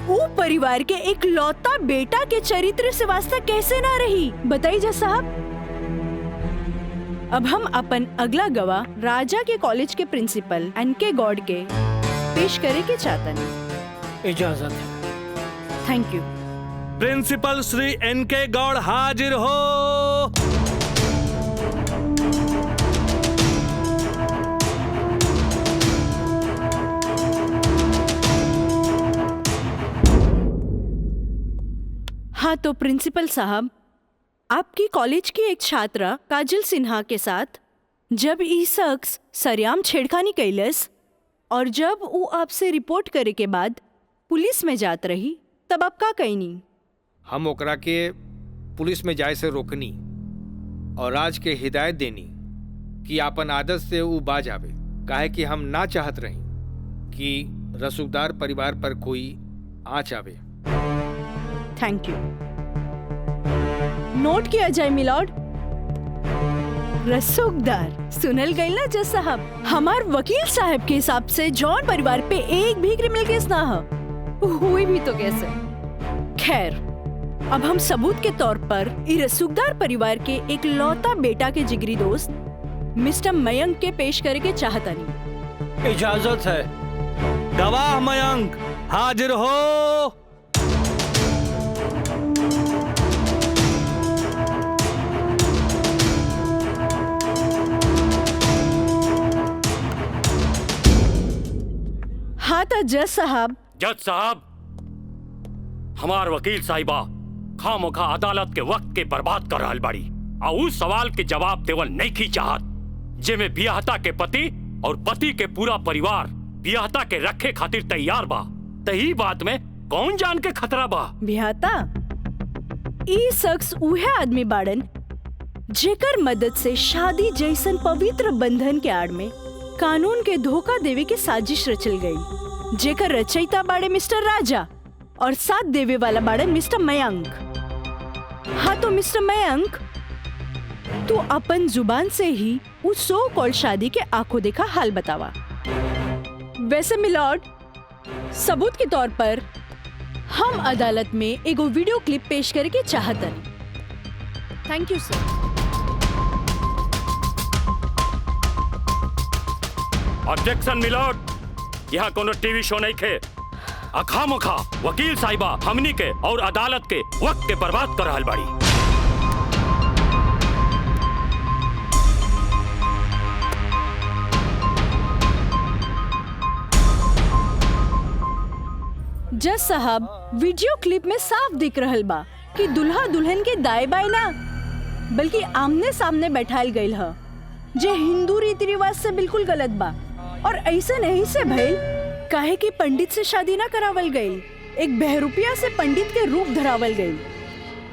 वो परिवार के एक लौता बेटा के चरित्र से वास्ता कैसे ना रही? बताइए जज साहब। अब हम अपन अगला गवाह राजा के कॉलेज के प्रिंसिपल एनके गॉड के पेश करे के चाहता नहीं। इजाजत है। Thank you. प्रिंसिपल श्री एनके गौड़ हाजिर हो। हाँ तो प्रिंसिपल साहब, आपकी कॉलेज की एक छात्रा काजल सिन्हा के साथ जब ई शख्स सरेआम छेड़खानी कैलस और जब वो आपसे रिपोर्ट करे के बाद पुलिस में जात रही, तब आप का कहनी? हम ओकरा के पुलिस में जाए से रोकनी और राज के हिदायत देनी कि आपन आदत से वो बाज आवे, काहे कि हम ना चाहत रही कि रसूखदार परिवार पर कोई आँच आवे। Thank you. नोट किया जाए मिलॉर्ड। रसूखदार सुनल गई ना जज साहब? हमार वकील साहब के हिसाब से जॉन परिवार पे एक भी क्रिमिनल केस ना हुई भी तो कैसे? खैर, अब हम सबूत के तौर पर इस रसूखदार परिवार के एक लौता बेटा के जिगरी दोस्त मिस्टर मयंक के पेश करे के चाहता नहीं। इजाजत है। गवाह मयंक हाजिर हो। हाँ तो जज साहब। जज साहब, हमार वकील साहिबा खामोखा अदालत के वक्त के बर्बाद कर रहल बाड़ी और उस सवाल के जवाब देवल नहीं की चाहत जेमे बियाहता के पति और पति के पूरा परिवार बियाहता के रखे खातिर तैयार बा। तही बात में कौन जान के खतरा बा? बियाहता ई शख्स उहे आदमी बाड़न जेकर मदद से शादी जैसन पवित्र बंधन के आड़ में कानून के धोखा देवे के साजिश रचल गई, जेकर रचयिता बाड़े मिस्टर राजा और साथ देवे वाला बाड़े मिस्टर मयंक। हाँ तो मिस्टर मयंक, तू अपन जुबान से ही उस सो कॉल शादी के आंखों देखा हाल बतावा। वैसे मिलॉर्ड, सबूत के तौर पर हम अदालत में एगो वीडियो क्लिप पेश करके चाहतन। Thank you sir. Objection milord, यहाँ कोनो टीवी शो नहीं खे। अखामोखा वकील साहिबा हमनी के और अदालत के वक्त के बर्बाद कर रहल बाड़ी। जज साहब, वीडियो क्लिप में साफ दिख रहल बा कि दुल्हा दुल्हन के दाएं बाएं ना बल्कि आमने सामने बैठाल गईल ह, जे हिंदू रीति रिवाज से बिल्कुल गलत बा। और ऐसे नहीं से भइल काहे कि पंडित से शादी ना करावल गई, एक बहरूपिया से पंडित के रूप धरावल गई।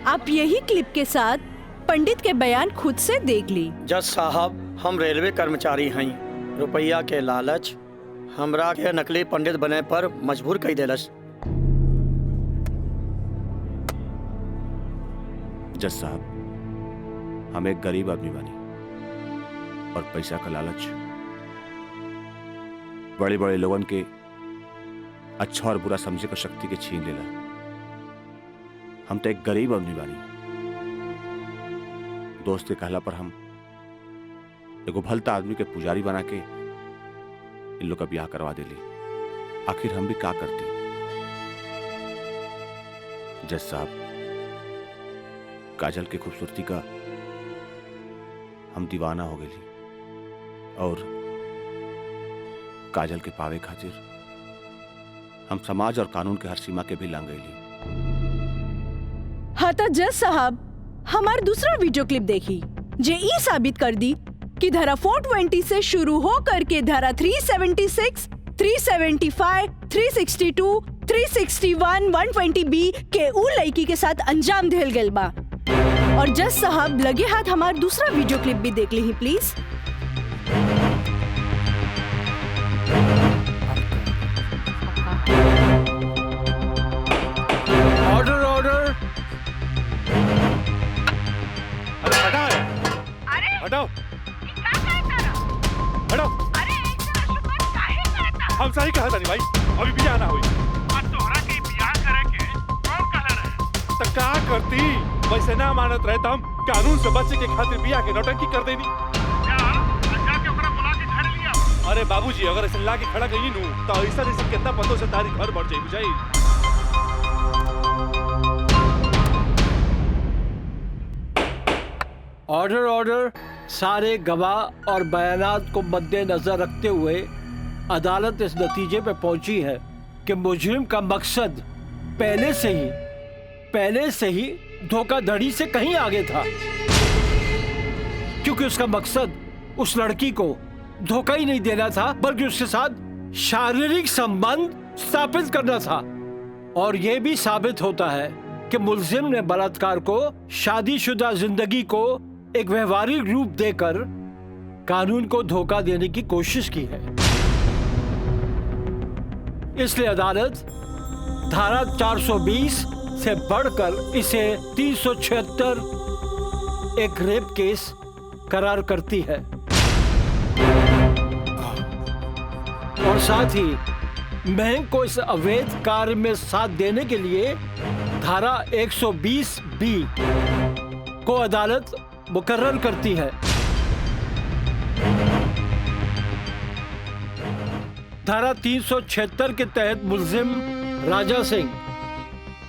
आप यही क्लिप के साथ पंडित के बयान खुद से देख ली। जज साहब, हम रेलवे कर्मचारी हैं, रुपया के लालच हमरा के नकली पंडित बने पर मजबूर कर देलस। जज साहब, हम एक गरीब आदमी बानी और पैसा का लालच बड़े बड़े लोगन के अच्छा और बुरा समझे का शक्ति के छीन लेला। हम तो एक गरीब आदमी बानी, दोस्त के कहला पर हम एगो भलता आदमी के पुजारी बना के इन लोग का ब्याह करवा देली। आखिर हम भी क्या करते। जज साहब, काजल की खूबसूरती का हम दीवाना हो गई और काजल के पावे खातिर हम समाज और कानून के हर सीमा के भी लांग गईली। हाँ तो जज साहब, हमार दूसरा वीडियो क्लिप देखी जे ई साबित कर दी कि धारा 420 से शुरू हो करके धारा 376, 375, 362, 361, 120B के उ लड़की के साथ अंजाम दिल गल बा। और जज साहब, लगे हाथ हमार दूसरा वीडियो क्लिप भी देख ली प्लीज। Order order. अरे हटाओ, हटाओ, हटाओ। हम सही कहा था नहीं भाई, अभी भी आना हुई। तो क्या करती, वैसे ना मानत रहे तो हम कानून से बचे के खातिर बिया के नौटंकी कर देनी। अरे बाबूजी, अगर ऐसे ला के खड़ा गई नू तो ऐसा नहीं कितना पतों से तारी घर बढ़ जाए बुझाई। Order order. सारे गवाह और बयानात को मद्देनजर रखते हुए अदालत इस नतीजे पे पहुंची है कि मुजरिम का मकसद पहले से ही धोखाधड़ी से कहीं आगे था, क्योंकि उसका मकसद उस लड़की को धोखा ही नहीं देना था बल्कि उसके साथ शारीरिक संबंध स्थापित करना था। और यह भी साबित होता है कि मुलजिम ने बलात्कार को शादीशुदा जिंदगी को एक व्यवहारिक रूप देकर कानून को धोखा देने की कोशिश की है। इसलिए अदालत धारा 420 से बढ़कर इसे 376 एक रेप केस करार करती है और साथ ही महंग को इस अवैध कार्य में साथ देने के लिए धारा 120B को अदालत मुकर्रर करती है। धारा 376 के तहत मुलजिम राजा सिंह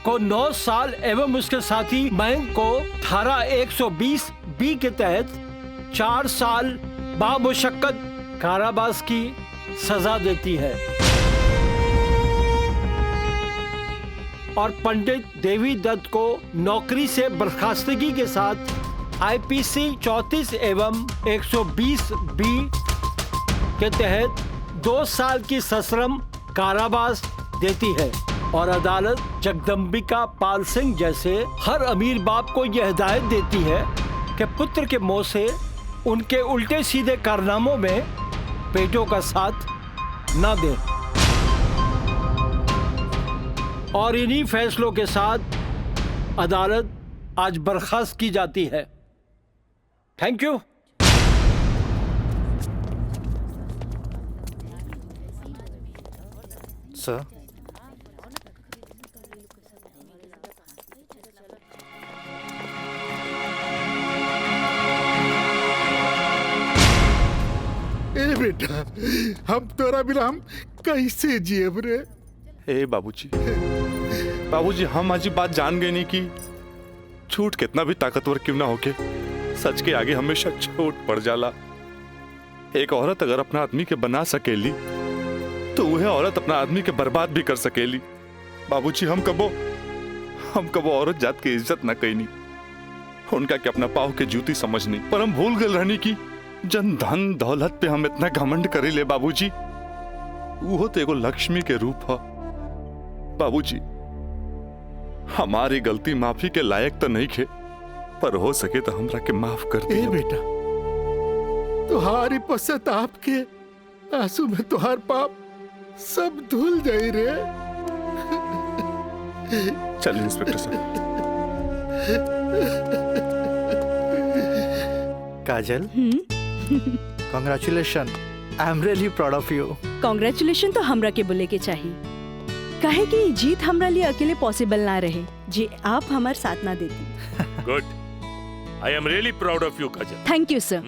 को 9 साल एवं उसके साथी महंग को धारा 120B के तहत 4 साल बामुशक्कत कारावास की सजा देती है और पंडित देवी दत्त को नौकरी से बर्खास्तगी के साथ IPC 34 एवं 120B के तहत 2 साल की सश्रम कारावास देती है। और अदालत जगदम्बिका पाल सिंह जैसे हर अमीर बाप को यह हिदायत देती है कि पुत्र के मुंह से उनके उल्टे सीधे कारनामों में बेटों का साथ न दें। और इन्हीं फैसलों के साथ अदालत आज बर्खास्त की जाती है। Thank you. सर, ए बेटा, हम तोरा बिना हम कैसे जिएब रे? ए बाबूजी, बाबूजी, हम आज बात जान गए नहीं कि झूठ कितना भी ताकतवर क्यों ना होके सच के आगे हमेशा छोट पड़ जाला। एक औरत अगर अपना आदमी के बना सकेली तो वह औरत अपना आदमी के बर्बाद भी कर सकेली। बाबूजी, हम कबो औरत जात की इज्जत ना कईनी। उनका के अपना पाव के जूती समझनी, पर हम भूल गए रहनी की जन धन दौलत पे हम इतना घमंड करे ले बाबूजी। वो तो एगो लक्ष्मी के रूप है बाबूजी। हमारी गलती माफी के लायक तो नहीं खे, पर हो सके तो हमरा के माफ कर दे। बेटा, तुम्हारी पश्चाताप के आंसू में तुहार पाप सब धुल जाई रे। चलिए इंस्पेक्टर साहब। Kajal, congratulation, I am really proud of you. Congratulation तो हमरा के बोले के चाहिए, काहे कि ई जीत हमरा लिए अकेले पॉसिबल ना रहे जे आप हमार साथ ना देती। Good, I am really proud of you Kajal. Thank you sir.